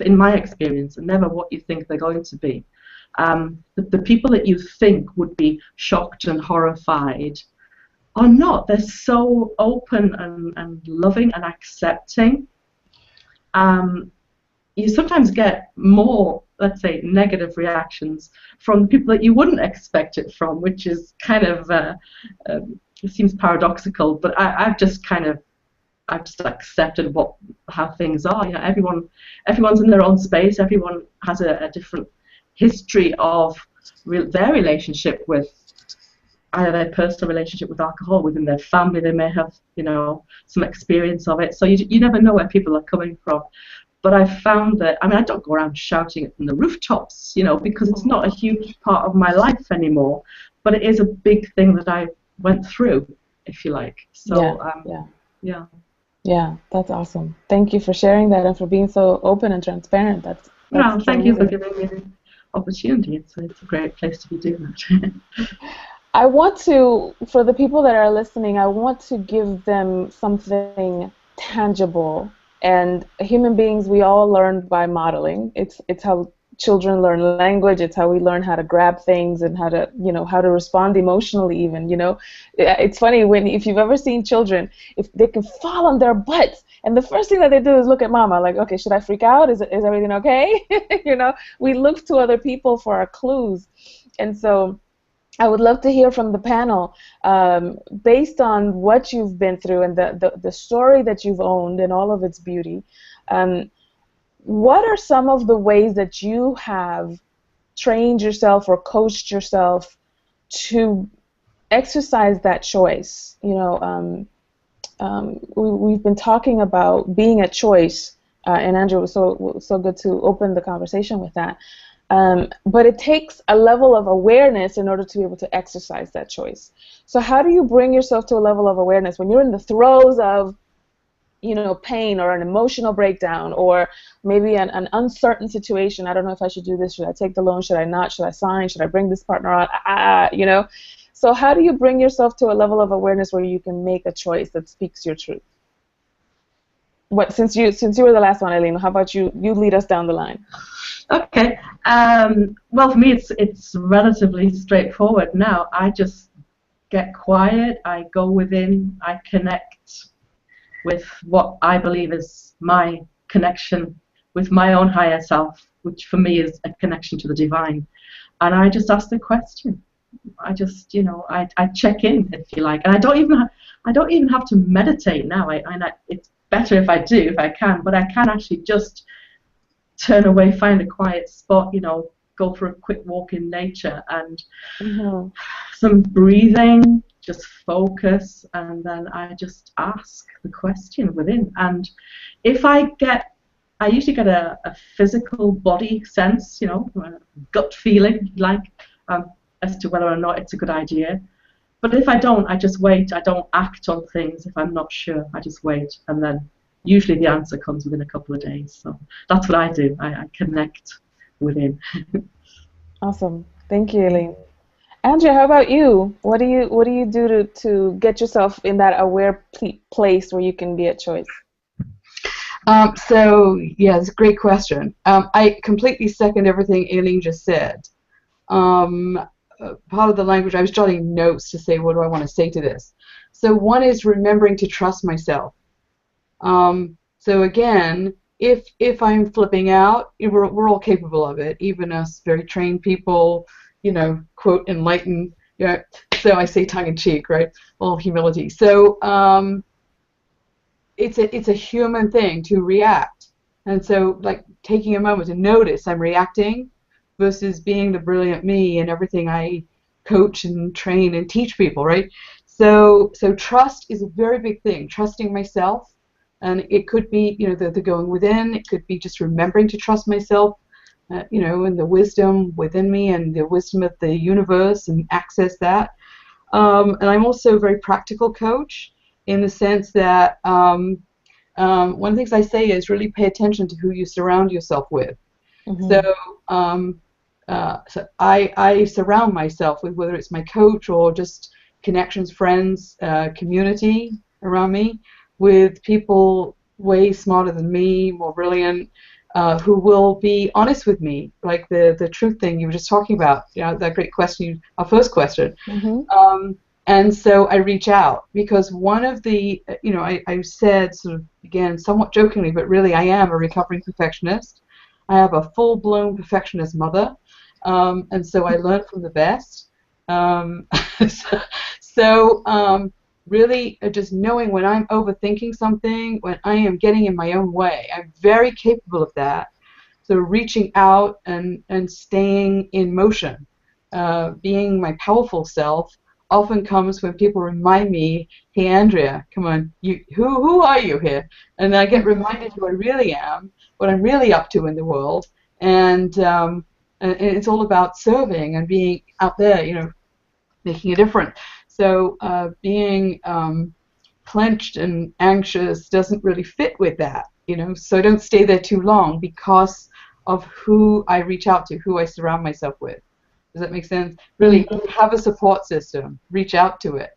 in my experience, are never what you think they're going to be. The people that you think would be shocked and horrified are not. They're so open and loving and accepting. You sometimes get more, let's say, negative reactions from the people that you wouldn't expect it from, which is kind of it seems paradoxical, but I've just accepted how things are. Everyone's in their own space. Everyone has a different history of their relationship with either their personal relationship with alcohol, within their family. They may have some experience of it. So you never know where people are coming from. But I found that, I don't go around shouting it from the rooftops, because it's not a huge part of my life anymore. But it is a big thing that I went through, if you like. So, yeah, that's awesome. Thank you for sharing that and for being so open and transparent. That's thank you for giving me the opportunity. It's a great place to be doing that. I want to, for the people that are listening, I want to give them something tangible. And human beings, we all learn by modeling. It's how children learn language. It's how we learn how to grab things and how to respond emotionally even. It's funny if you've ever seen children, if they can fall on their butts, and the first thing that they do is look at mama, like, okay, should I freak out? Is everything okay? We look to other people for our clues, and so I would love to hear from the panel, based on what you've been through and the story that you've owned and all of its beauty. What are some of the ways that you have trained yourself or coached yourself to exercise that choice? We've been talking about being a choice, and Andrea was so good to open the conversation with that. But it takes a level of awareness in order to be able to exercise that choice. So how do you bring yourself to a level of awareness when you're in the throes of, pain or an emotional breakdown or maybe an uncertain situation? I don't know if I should do this. Should I take the loan? Should I not? Should I sign? Should I bring this partner on? So how do you bring yourself to a level of awareness where you can make a choice that speaks your truth? Since you were the last one, Elena, how about you lead us down the line? Okay. Well, for me, it's relatively straightforward now. I just get quiet. I go within. I connect with what I believe is my connection with my own higher self, which for me is a connection to the divine. And I just ask the question. I just, I check in, if you like, and I don't even have to meditate now. It's better if I do, if I can, but I can actually just turn away, find a quiet spot, go for a quick walk in nature and some breathing, just focus, and then I just ask the question within. And if I usually get a physical body sense, a gut feeling, as to whether or not it's a good idea. But if I don't, I just wait. I don't act on things if I'm not sure. I just wait, and then usually the answer comes within a couple of days. So that's what I do. I connect within. Awesome. Thank you, Elena. Andrea, how about you? What do you do to get yourself in that aware place where you can be at choice? So yeah, it's a great question. I completely second everything Aileen just said. Part of the language, I was jotting notes to say, what do I want to say to this? So one is remembering to trust myself. So again, if I'm flipping out, we're all capable of it, even us very trained people, quote, enlightened. So I say tongue in cheek, right? All humility. So it's a human thing to react. And so, like, taking a moment to notice I'm reacting versus being the brilliant me and everything I coach and train and teach people, right? So trust is a very big thing, trusting myself. And it could be, the going within. It could be just remembering to trust myself, and the wisdom within me and the wisdom of the universe and access that. And I'm also a very practical coach in the sense that one of the things I say is really pay attention to who you surround yourself with. Mm-hmm. So I surround myself with, whether it's my coach or just connections, friends, community around me, with people way smarter than me, more brilliant, who will be honest with me, like the truth thing you were just talking about, that great question, our first question. Mm-hmm. And so I reach out because one of the, I said sort of, again, somewhat jokingly, but really I am a recovering perfectionist. I have a full-blown perfectionist mother, and so I learn from the best. Really just knowing when I'm overthinking something, when I am getting in my own way. I'm very capable of that. So reaching out and staying in motion, being my powerful self, often comes when people remind me, hey, Andrea, come on, who are you here? And I get reminded who I really am, what I'm really up to in the world. And it's all about serving and being out there, making a difference. So being clenched and anxious doesn't really fit with that, so I don't stay there too long because of who I reach out to, who I surround myself with. Does that make sense? Really have a support system. Reach out to it.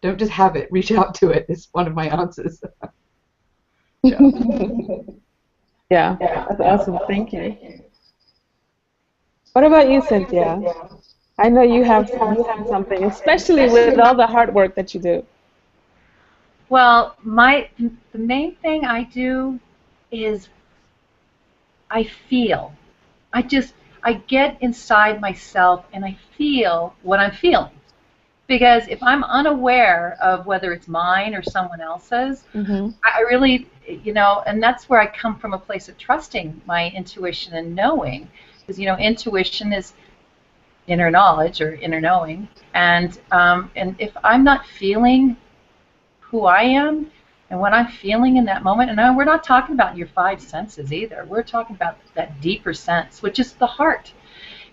Don't just have it. Reach out to it is one of my answers. Yeah, that's awesome. Thank you. What about you, Cynthia? I know you have something, especially with all the hard work that you do. Well, the main thing I do is I feel. I get inside myself and I feel what I'm feeling. Because if I'm unaware of whether it's mine or someone else's, mm-hmm. I really, and that's where I come from, a place of trusting my intuition and knowing. Because, intuition is inner knowledge or inner knowing, and if I'm not feeling who I am and what I'm feeling in that moment, and we're not talking about your five senses either, we're talking about that deeper sense, which is the heart,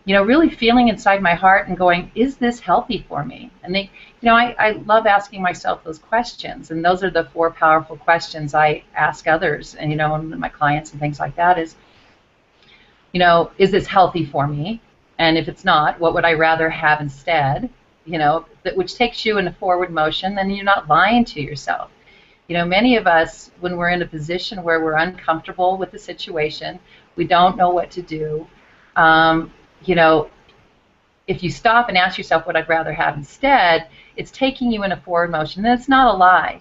really feeling inside my heart and going, is this healthy for me? And I love asking myself those questions, and those are the 4 powerful questions I ask others, and and my clients and things like that is this healthy for me? And if it's not, what would I rather have instead? Which takes you in a forward motion, then you're not lying to yourself. Many of us, when we're in a position where we're uncomfortable with the situation, we don't know what to do. If you stop and ask yourself what I'd rather have instead, it's taking you in a forward motion, and it's not a lie.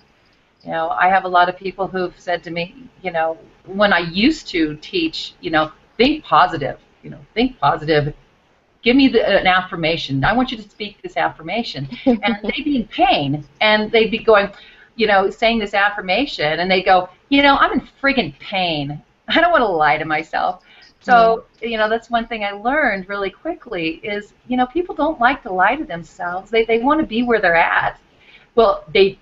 You know, I have a lot of people who've said to me, you know, when I used to teach, you know, think positive, think positive. Give me an affirmation. I want you to speak this affirmation. And they'd be in pain, and they'd be going, you know, saying this affirmation, and they go, you know, I'm in friggin' pain. I don't want to lie to myself. So, you know, that's one thing I learned really quickly is, you know, people don't like to lie to themselves. They want to be where they're at. Well, they,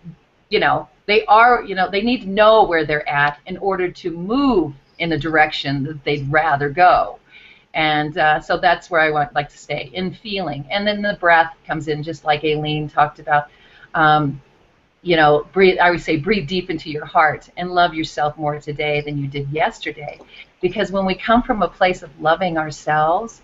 you know, they are, you know, they need to know where they're at in order to move in the direction that they'd rather go. And so that's where I like to stay, in feeling. And then the breath comes in, just like Aileen talked about. You know, breathe. I would say breathe deep into your heart and love yourself more today than you did yesterday. Because when we come from a place of loving ourselves,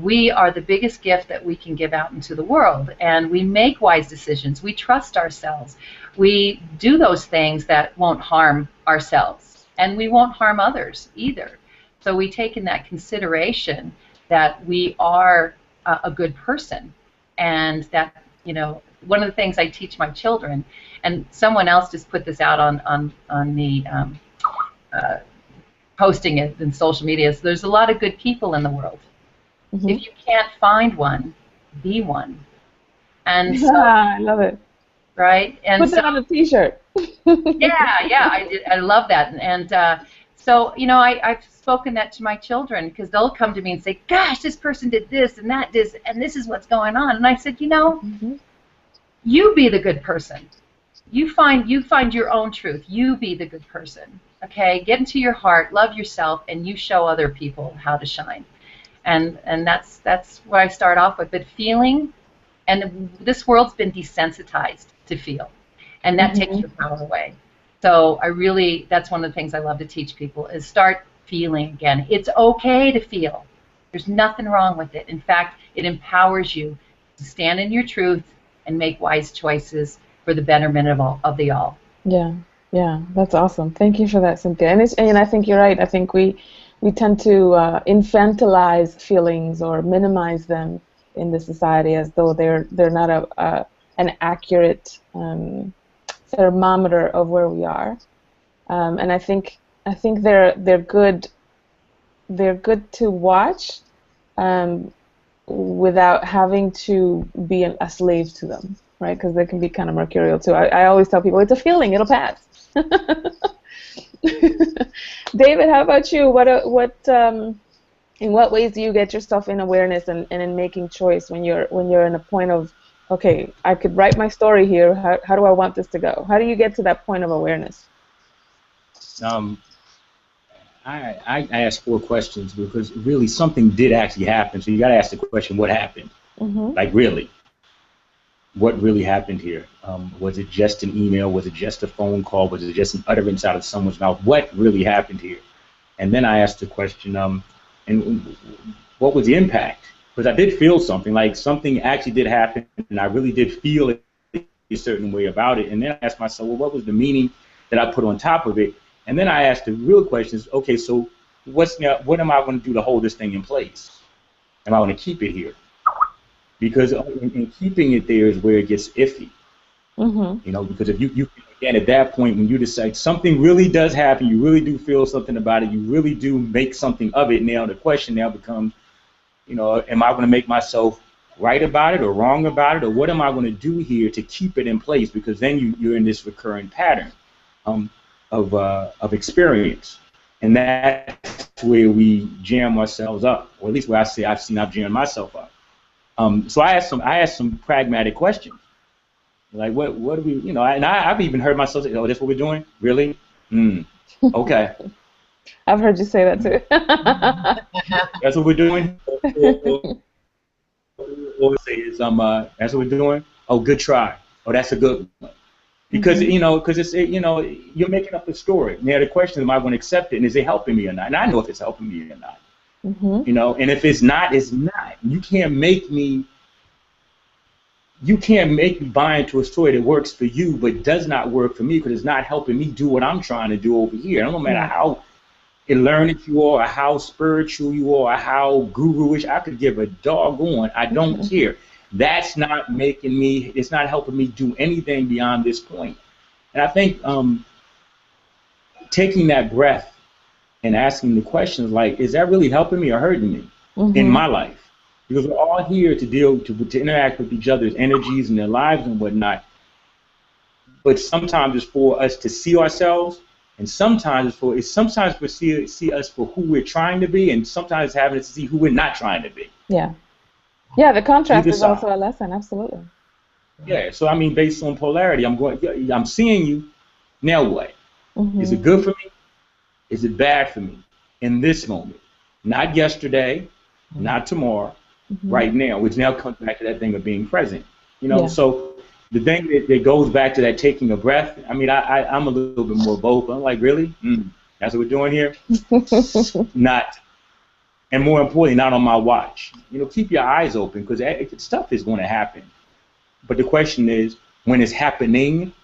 we are the biggest gift that we can give out into the world. And we make wise decisions. We trust ourselves. We do those things that won't harm ourselves. And we won't harm others either. So we take in that consideration that we are a good person, and that, you know, one of the things I teach my children, and someone else just put this out on the posting it in social media, is there's a lot of good people in the world. Mm-hmm. If you can't find one, be one. And so, I love it. Right? And put that on a T-shirt. yeah, I did. I love that. And so, you know, I've spoken that to my children, because they'll come to me and say, gosh, this person did this and that, and this is what's going on. And I said, you know, you be the good person. You find your own truth. You be the good person. Okay? Get into your heart, love yourself, and you show other people how to shine. And that's where I start off with. But feeling, and this world's been desensitized to feel, and that takes your power away. So that's one of the things I love to teach people, is start feeling again. It's okay to feel. There's nothing wrong with it. In fact, it empowers you to stand in your truth and make wise choices for the betterment of the all. Yeah, that's awesome. Thank you for that, Cynthia. And I think you're right. I think we tend to infantilize feelings or minimize them in the society as though they're not an accurate thermometer of where we are, and I think they're good to watch, without having to be a slave to them, right? Because they can be kind of mercurial too. I always tell people it's a feeling; it'll pass. David, how about you? In what ways do you get yourself in awareness and in making choice when you're in a point of, okay, I could write my story here. How do I want this to go? How do you get to that point of awareness? I asked 4 questions because really something did actually happen. So you got to ask the question, what happened? Like, really? What really happened here? Was it just an email? Was it just a phone call? Was it just an utterance out of someone's mouth? What really happened here? And then I asked the question, and what was the impact? Because I did feel something, like something actually did happen, and I really did feel a certain way about it. And then I asked myself, well, what was the meaning that I put on top of it? And then I asked the real questions, okay, so what am I going to do to hold this thing in place? Am I going to keep it here? Because in keeping it there is where it gets iffy. You know, because if you again, at that point, when you decide something really does happen, you really do feel something about it, you really do make something of it, now the question now becomes, you know, am I going to make myself right about it or wrong about it, or what am I going to do here to keep it in place? Because then you're in this recurring pattern of experience, and that's where we jam ourselves up, or at least where I've seen I've jammed myself up. So I asked some pragmatic questions, like what do we, you know, and I've even heard myself say, oh, that's what we're doing, really? Okay. I've heard you say that too. That's what we're doing. Or say is that's what we're doing. Oh, good try. Oh, that's a good one. Because you know, because it's, you know, you're making up a story. Now the question is, am I going to accept it, and is it helping me or not? And I know if it's helping me or not. You know, and if it's not, it's not. You can't make me buy into a story that works for you but does not work for me, because it's not helping me do what I'm trying to do over here. And no matter how learned you are, or how spiritual you are, or how guru-ish, I could give a doggone, I don't care. That's not making me, it's not helping me do anything beyond this point. And I think taking that breath and asking the questions like, is that really helping me or hurting me in my life? Because we're all here to to interact with each other's energies and their lives and whatnot. But sometimes it's for us to see ourselves, and sometimes it's for see us for who we're trying to be, and sometimes it's having us to see who we're not trying to be. Yeah. Yeah, the contrast is also a lesson, absolutely. Yeah, so I mean, based on polarity, I'm seeing you. Now what? Is it good for me? Is it bad for me in this moment? Not yesterday, not tomorrow, right now, which now comes back to that thing of being present. You know, so the thing that goes back to that taking a breath, I mean, I'm a little bit more vocal. I'm like, really? That's what we're doing here? Not. And more importantly, not on my watch. You know, keep your eyes open because stuff is going to happen. But the question is, when it's happening,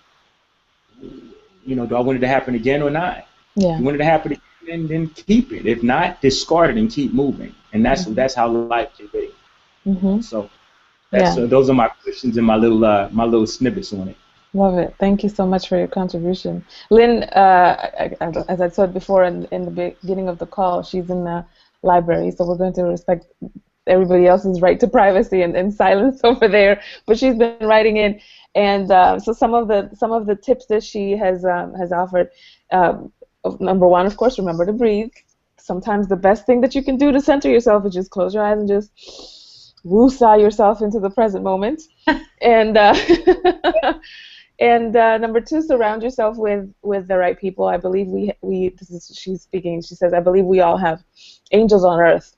you know, do I want it to happen again or not? Yeah. You want it to happen again, then keep it. If not, discard it and keep moving. And that's how life can be. So those are my questions and my little snippets on it. Love it. Thank you so much for your contribution. Lynn, as I said before in the beginning of the call, she's in the library, so we're going to respect everybody else's right to privacy and silence over there. But she's been writing in, and so some of the tips that she has offered. Number one, of course, remember to breathe. Sometimes the best thing that you can do to center yourself is just close your eyes and just woo-saw yourself into the present moment. And and number two, surround yourself with the right people. I believe she's speaking. She says, I believe we all have angels on earth,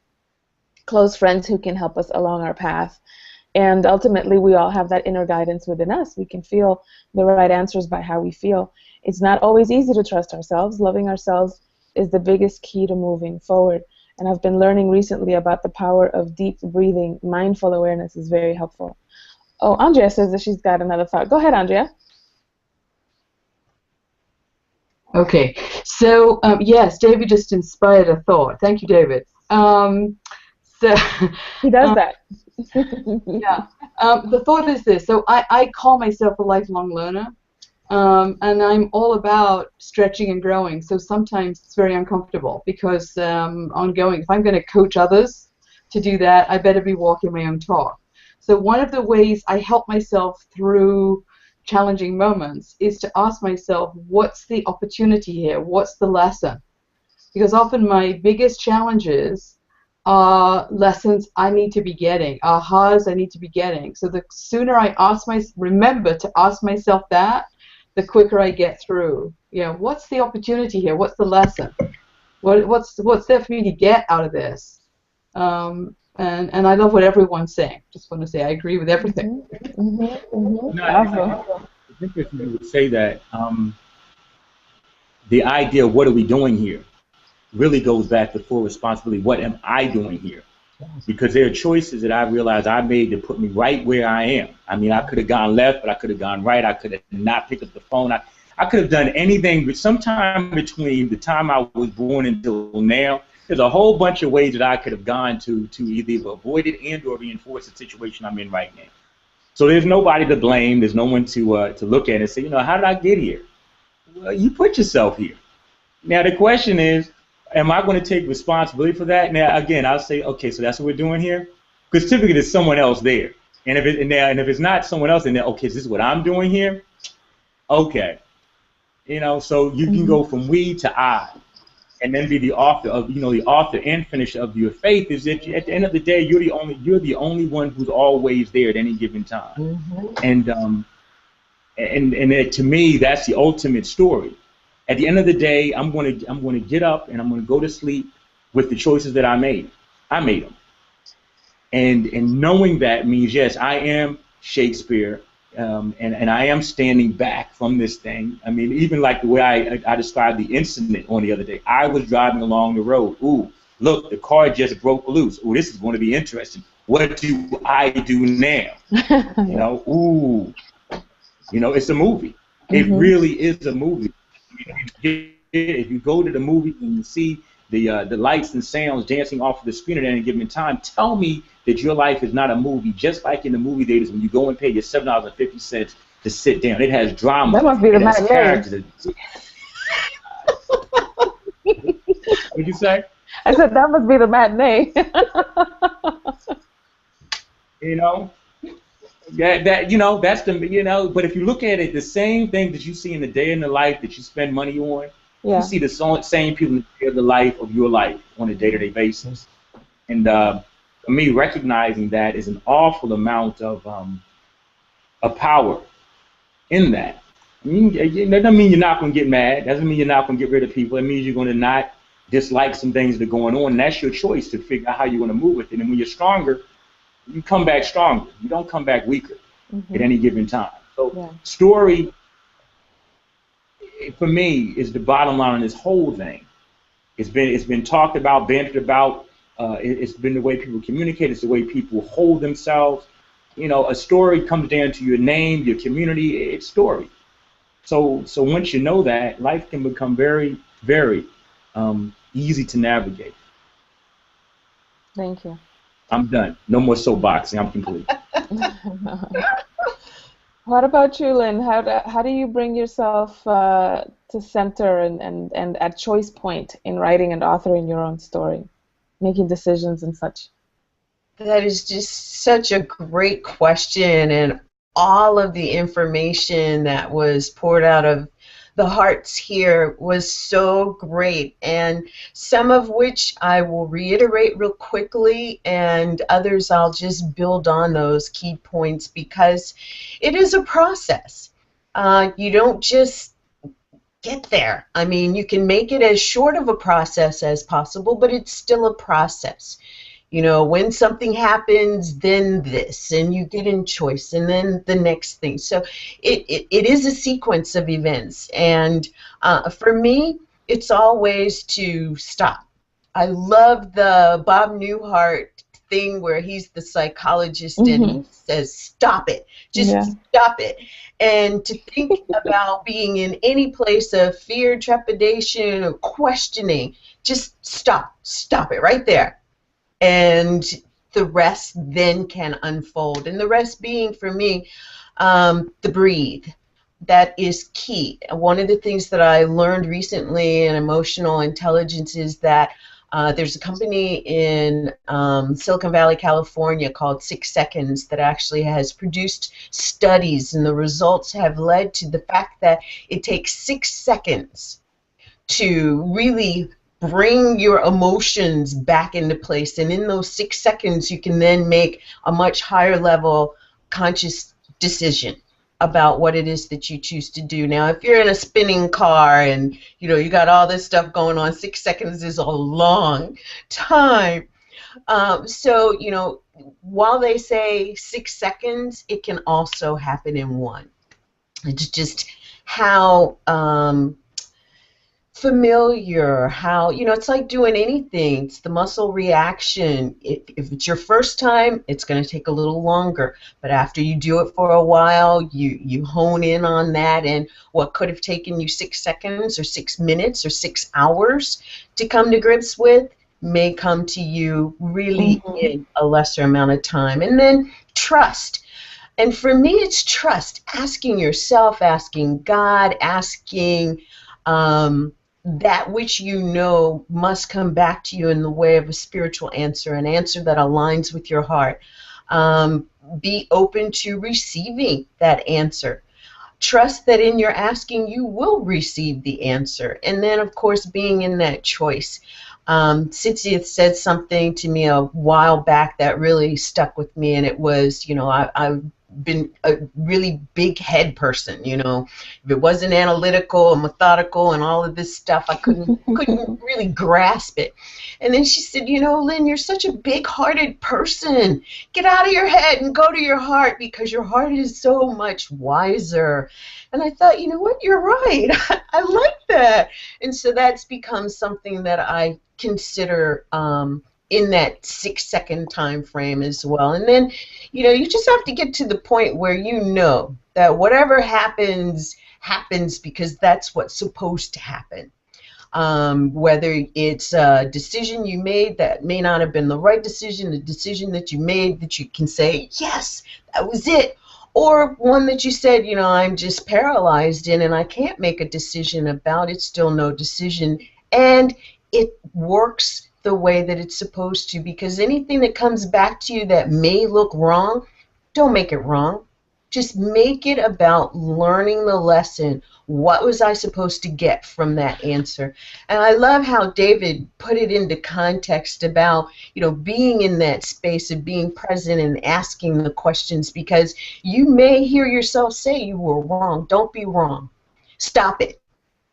close friends who can help us along our path. And ultimately, we all have that inner guidance within us. We can feel the right answers by how we feel. It's not always easy to trust ourselves. Loving ourselves is the biggest key to moving forward. And I've been learning recently about the power of deep breathing. Mindful awareness is very helpful. Oh, Andrea says that she's got another thought. Go ahead, Andrea. Okay, so yes, David just inspired a thought. Thank you, David. So he does that. Yeah. The thought is this. So I call myself a lifelong learner, and I'm all about stretching and growing. So sometimes it's very uncomfortable because ongoing. If I'm going to coach others to do that, I better be walking my own talk. So one of the ways I help myself through challenging moments is to ask myself, what's the opportunity here? What's the lesson? Because often my biggest challenges are lessons I need to be getting, ahas I need to be getting. So the sooner I remember to ask myself that, the quicker I get through. You know, what's the opportunity here? What's the lesson? What's there for me to get out of this? And I love what everyone's saying. Just want to say I agree with everything. No, it's interesting you would say that. The idea of what are we doing here really goes back to full responsibility. What am I doing here? Because there are choices that I realized I made to put me right where I am. I mean, I could have gone left, but I could have gone right. I could have not picked up the phone. I could have done anything, but sometime between the time I was born until now, there's a whole bunch of ways that I could have gone to either avoid it and or reinforce the situation I'm in right now. So there's nobody to blame. There's no one to look at and say, you know, how did I get here? Well, you put yourself here. Now the question is, am I going to take responsibility for that? Now again, I'll say, okay, so that's what we're doing here, because typically there's someone else there, and if it's not someone else in there, okay, so this is what I'm doing here. Okay, you know, so you can go from we to I. And then be the author of, you know, the author and finisher of your faith. Is that at the end of the day, you're the only one who's always there at any given time. And to me, that's the ultimate story. At the end of the day, I'm going to get up and I'm going to go to sleep with the choices that I made. I made them. And knowing that means, yes, I am Shakespeare. And I am standing back from this thing. I mean, even like the way I described the incident on the other day. I was driving along the road. Ooh, look, the car just broke loose. Ooh, this is going to be interesting. What do I do now? You know, ooh, you know, it's a movie. It really is a movie. If you go to the movie and you see the lights and sounds dancing off of the screen at any given time, tell me that your life is not a movie, just like in the movie theaters when you go and pay your $7.50 to sit down. It has drama. That must be the it has matinee. characters. What'd you say? I said that must be the matinee. You know, that you know, that's the, you know. But if you look at it, the same thing that you see in the day in the life that you spend money on, Yeah. you see the same people in the day of the life of your life on a day-to-day basis. And for me, recognizing that is an awful amount of power in that. I mean, that doesn't mean you're not going to get mad. That doesn't mean you're not going to get rid of people. It means you're going to not dislike some things that are going on, and that's your choice to figure out how you're going to move with it. And when you're stronger, you come back stronger. You don't come back weaker at any given time. So story, for me, is the bottom line on this whole thing. It's been talked about, bantered about. It's been the way people communicate. It's the way people hold themselves. You know, a story comes down to your name, your community. It's story. So once you know that, life can become very, very easy to navigate. Thank you. I'm done. No more soapboxing. I'm complete. What about you, Lynn? How do you bring yourself to center and at choice point in writing and authoring your own story, making decisions and such? That is just such a great question, and all of the information that was poured out of the hearts here was so great, and some of which I will reiterate real quickly, and others I'll just build on those key points because it is a process. You don't just get there. I mean, you can make it as short of a process as possible, but it's still a process. You know, when something happens, then this, and you get in choice, and then the next thing. So it is a sequence of events, and for me, it's always to stop. I love the Bob Newhart thing where he's the psychologist and he says, stop it, just stop it. And to think about being in any place of fear, trepidation, or questioning, just stop it right there. And the rest then can unfold. And the rest being, for me, the breathe. That is key. One of the things that I learned recently in emotional intelligence is that there's a company in Silicon Valley, California called 6 Seconds that actually has produced studies, and the results have led to the fact that it takes 6 seconds to really bring your emotions back into place, and in those 6 seconds you can then make a much higher level conscious decision about what it is that you choose to do. Now, if you're in a spinning car and you got all this stuff going on, 6 seconds is a long time. So while they say 6 seconds, it can also happen in 1. It's just how familiar, how, it's like doing anything. It's the muscle reaction. If it's your first time, it's going to take a little longer. But after you do it for a while, you hone in on that, and what could have taken you 6 seconds or 6 minutes or 6 hours to come to grips with may come to you really in a lesser amount of time. And then trust. And for me, it's trust. Asking yourself, asking God, asking that which must come back to you in the way of a spiritual answer, an answer that aligns with your heart. Be open to receiving that answer. Trust that in your asking you will receive the answer. And then, of course, being in that choice. Cynthia said something to me a while back that really stuck with me, and it was, I've been a really big head person. If it wasn't analytical and methodical and all of this stuff, I couldn't really grasp it. And then she said, Lynn, you're such a big-hearted person. Get out of your head and go to your heart, because your heart is so much wiser. And I thought, you know what, you're right. I like that. And so that's become something that I consider in that 6 second time frame as well. And then, you just have to get to the point where that whatever happens because that's what's supposed to happen. Whether it's a decision you made that may not have been the right decision, a decision that you made that you can say, yes, that was it. or one that you said, you know, I'm just paralyzed in and I can't make a decision about. It's still no decision, and it works the way that it's supposed to, because anything that comes back to you that may look wrong, don't make it wrong. Just make it about learning the lesson. What was I supposed to get from that answer? And I love how David put it into context about, you know, being in that space of being present and asking the questions, because you may hear yourself say you were wrong. Don't be wrong. Stop it.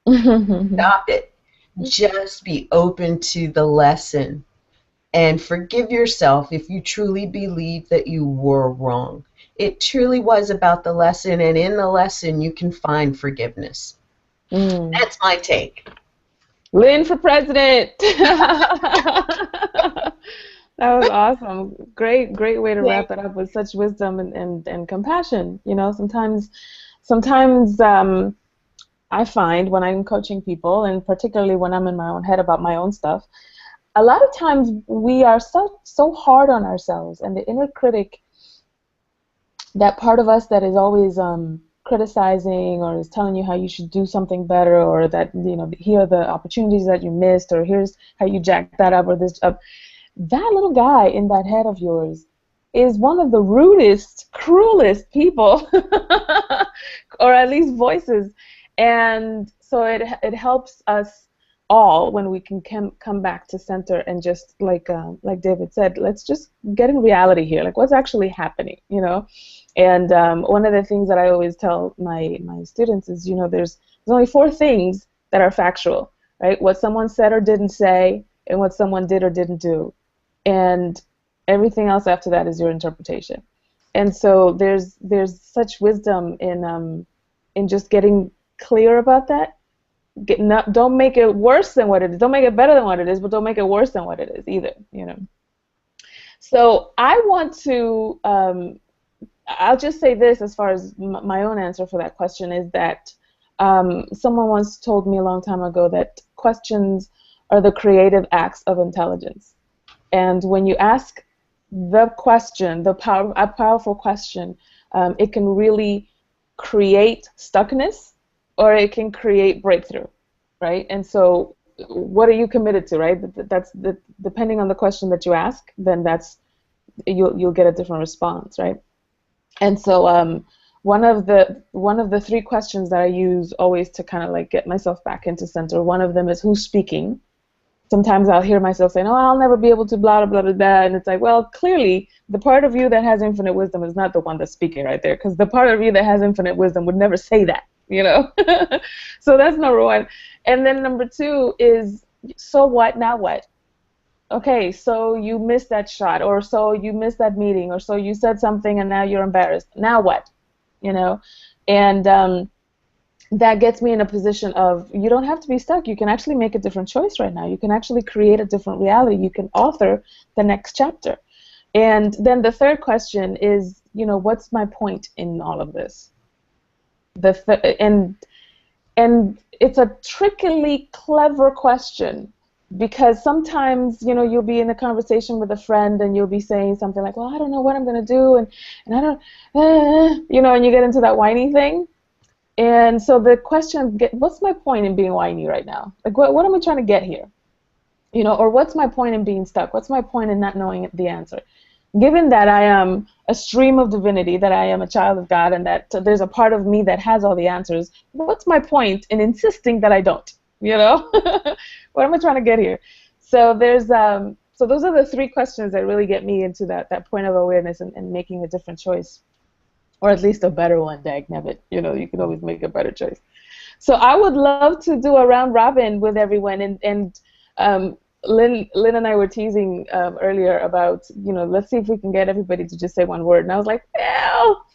Stop it. Just be open to the lesson and forgive yourself if you truly believe that you were wrong. It truly was about the lesson, and in the lesson you can find forgiveness. That's my take. Lynn for president. That was awesome. Great way to wrap it up with such wisdom and compassion. You know, sometimes I find when I'm coaching people, and particularly when I'm in my own head about my own stuff, a lot of times we are so hard on ourselves, and the inner critic, that part of us that is always criticizing or is telling you how you should do something better, or that, you know, here are the opportunities that you missed, or here's how you jacked that up or this up. That little guy in that head of yours is one of the rudest, cruelest people, or at least voices. And so it helps us all when we can come back to center and just like David said, let's just get in reality here, like what's actually happening, you know. And one of the things that I always tell my students is, you know, there's only 4 things that are factual, right? What someone said or didn't say, and what someone did or didn't do, and everything else after that is your interpretation. And so there's such wisdom in just getting clear about that. Don't make it worse than what it is. Don't make it better than what it is, but don't make it worse than what it is either, you know. So I want to, I'll just say this as far as my own answer for that question is that someone once told me a long time ago that questions are the creative acts of intelligence. And when you ask the question, a powerful question, it can really create stuckness, or it can create breakthrough, right? And so what are you committed to, right? Depending on the question that you ask, then you'll get a different response, right? And so one of the 3 questions that I use always to kind of like get myself back into center, one of them is who's speaking. Sometimes I'll hear myself saying, oh, I'll never be able to blah, blah, blah, blah, and it's like, well, clearly the part of you that has infinite wisdom is not the one that's speaking right there, because the part of you that has infinite wisdom would never say that, you know. So that's number 1. And then number 2 is, so what, now what? Okay, so you missed that shot, or so you missed that meeting, or so you said something and now you're embarrassed. Now what? You know? And that gets me in a position of, you don't have to be stuck. You can actually make a different choice right now. You can actually create a different reality. You can author the next chapter. And then the 3rd question is, you know, what's my point in all of this? And it's a trickily clever question, because sometimes, you know, you'll be in a conversation with a friend and you'll be saying something like, well, I don't know what I'm going to do, and I don't, you know, and you get into that whiny thing. And so the question, what's my point in being whiny right now? Like, what am I trying to get here? You know, or what's my point in being stuck? What's my point in not knowing the answer? Given that I am a stream of divinity, that I am a child of God, and that there's a part of me that has all the answers, what's my point in insisting that I don't? You know, what am I trying to get here? So so those are the 3 questions that really get me into that point of awareness and making a different choice, or at least a better one. Dagnabbit, you know, you can always make a better choice. So I would love to do a round robin with everyone, and Lynn and I were teasing earlier about, you know, let's see if we can get everybody to just say one word. And I was like, well,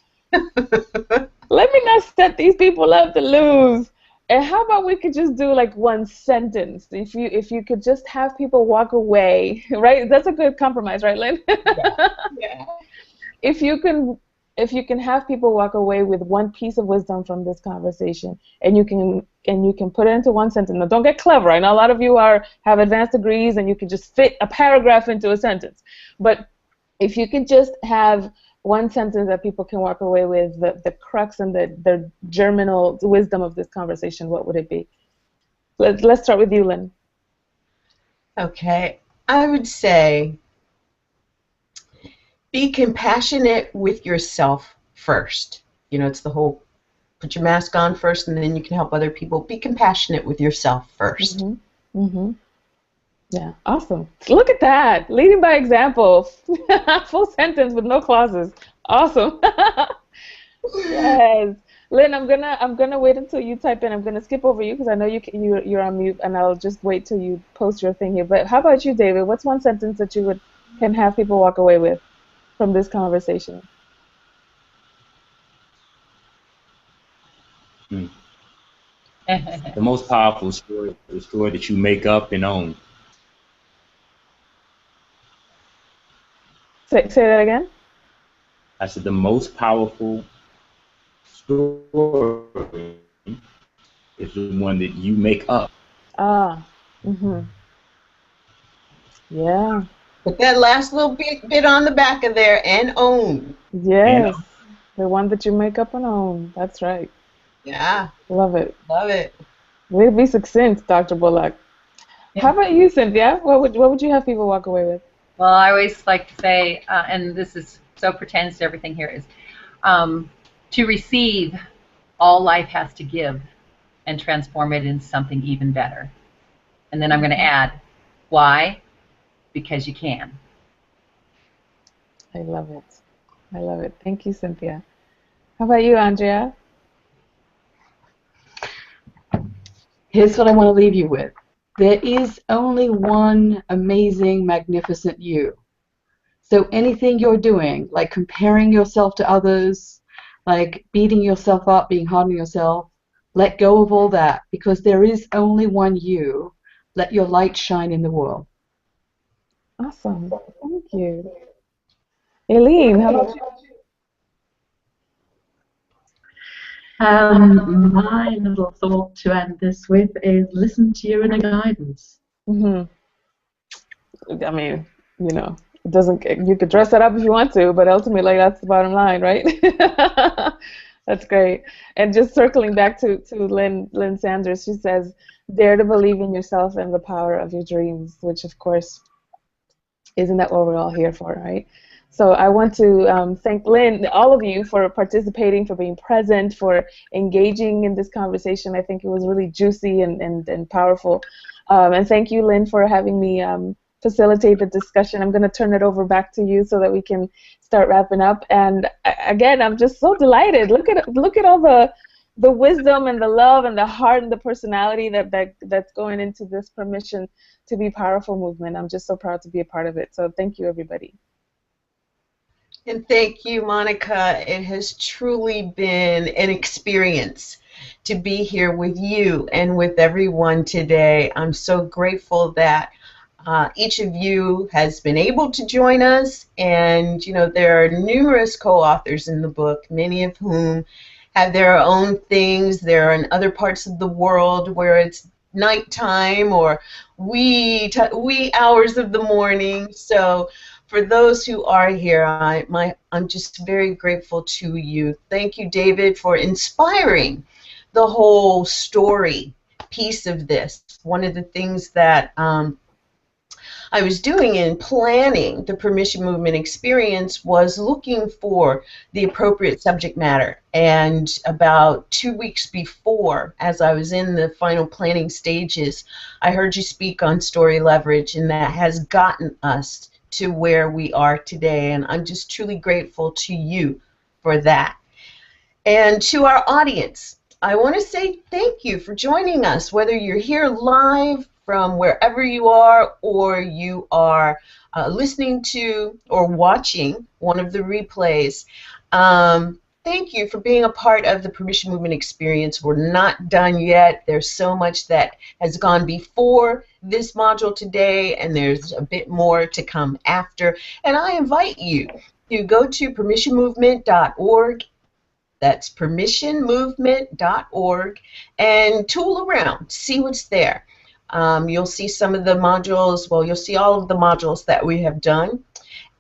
let me not set these people up to lose. And how about we could just do like one sentence? If you could just have people walk away, right? That's a good compromise, right, Lynn? Yeah. If you can have people walk away with one piece of wisdom from this conversation, and you can put it into one sentence. Now, don't get clever. I know a lot of you have advanced degrees and you can just fit a paragraph into a sentence. But if you can just have one sentence that people can walk away with, the crux and the germinal wisdom of this conversation, what would it be? Let's start with you, Lynn. Okay. I would say be compassionate with yourself first. You know, it's the whole put your mask on first and then you can help other people. Be compassionate with yourself first. Mm-hmm. Mm-hmm. Yeah, awesome. Look at that. Leading by example. Full sentence with no clauses. Awesome. Yes. Lynn, I'm gonna wait until you type in. I'm gonna skip over you because I know you're on mute, and I'll just wait till you post your thing here. But how about you, David? What's one sentence that you can have people walk away with from this conversation? The most powerful story is the story that you make up and own. Say that again. I said the most powerful story is the one that you make up. Ah. Mm-hmm. Yeah. Put that last little bit on the back of there and own. Yes. The one that you make up and own. That's right. Yeah. Love it. Love it. Way to be succinct, Dr. Bullock. Yeah. How about you, Cynthia? What would you have people walk away with? Well, I always like to say, and this is so pertains to everything here, is to receive, all life has to give and transform it into something even better. And then I'm going to add, why? Because you can. I love it. I love it. Thank you, Cynthia. How about you, Andrea? Here's what I want to leave you with. There is only one amazing, magnificent you. So anything you're doing, like comparing yourself to others, like beating yourself up, being hard on yourself, let go of all that, because there is only one you. Let your light shine in the world. Awesome. Thank you. Eileen, how about you? My little thought to end this with is listen to your inner guidance. Mm-hmm. I mean, you know, it doesn't. You could dress that up if you want to, but ultimately, that's the bottom line, right? That's great. And just circling back to Lynn Sanders, she says, "Dare to believe in yourself and the power of your dreams," which, of course, isn't that what we're all here for, right? So I want to thank Lynn, all of you, for participating, for being present, for engaging in this conversation. I think it was really juicy and powerful. And thank you, Lynn, for having me facilitate the discussion. I'm going to turn it over back to you so that we can start wrapping up. And again, I'm just so delighted. Look at all the wisdom and the love and the heart and the personality that's going into this Permission to Be Powerful movement. I'm just so proud to be a part of it. So thank you, everybody. And thank you, Monica. It has truly been an experience to be here with you and with everyone today. I'm so grateful that each of you has been able to join us, and you know there are numerous co-authors in the book, many of whom have their own things. They're in other parts of the world where it's nighttime or wee hours of the morning. So for those who are here, I'm just very grateful to you. Thank you, David, for inspiring the whole story piece of this. One of the things that I was doing in planning the Permission Movement experience was looking for the appropriate subject matter. And about 2 weeks before, as I was in the final planning stages, I heard you speak on story leverage, and that has gotten us to where we are today. And I'm just truly grateful to you for that. And to our audience, I want to say thank you for joining us, whether you're here live from wherever you are or you are listening to or watching one of the replays. Thank you for being a part of the Permission Movement experience. We're not done yet. There's so much that has gone before this module today, and there's a bit more to come after. And I invite you to go to permissionmovement.org. That's permissionmovement.org, and tool around, see what's there. You'll see some of the modules, well, you'll see all of the modules that we have done.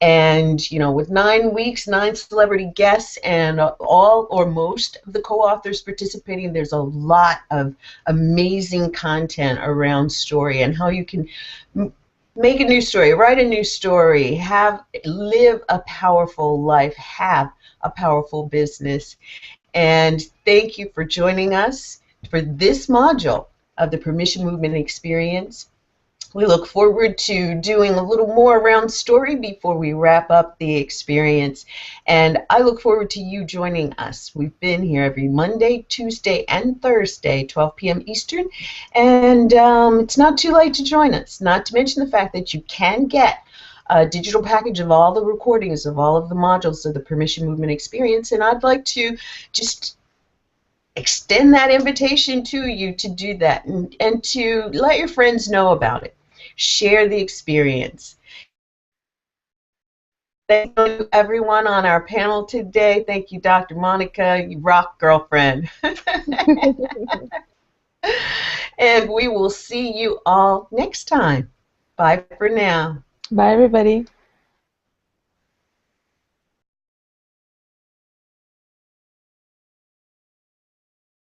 And, you know, with 9 weeks, 9 celebrity guests, and all or most of the co-authors participating, there's a lot of amazing content around story and how you can make a new story, write a new story, live a powerful life, have a powerful business. And thank you for joining us for this module of the Permission Movement Experience. We look forward to doing a little more around story before we wrap up the experience. And I look forward to you joining us. We've been here every Monday, Tuesday, and Thursday, 12 p.m. Eastern. And it's not too late to join us, not to mention the fact that you can get a digital package of all the recordings of all of the modules of the Permission Movement Experience. And I'd like to just extend that invitation to you to do that and to let your friends know about it. Share the experience. Thank you, everyone on our panel today. Thank you, Dr. Monica. You rock, girlfriend. And we will see you all next time. Bye for now. Bye, everybody.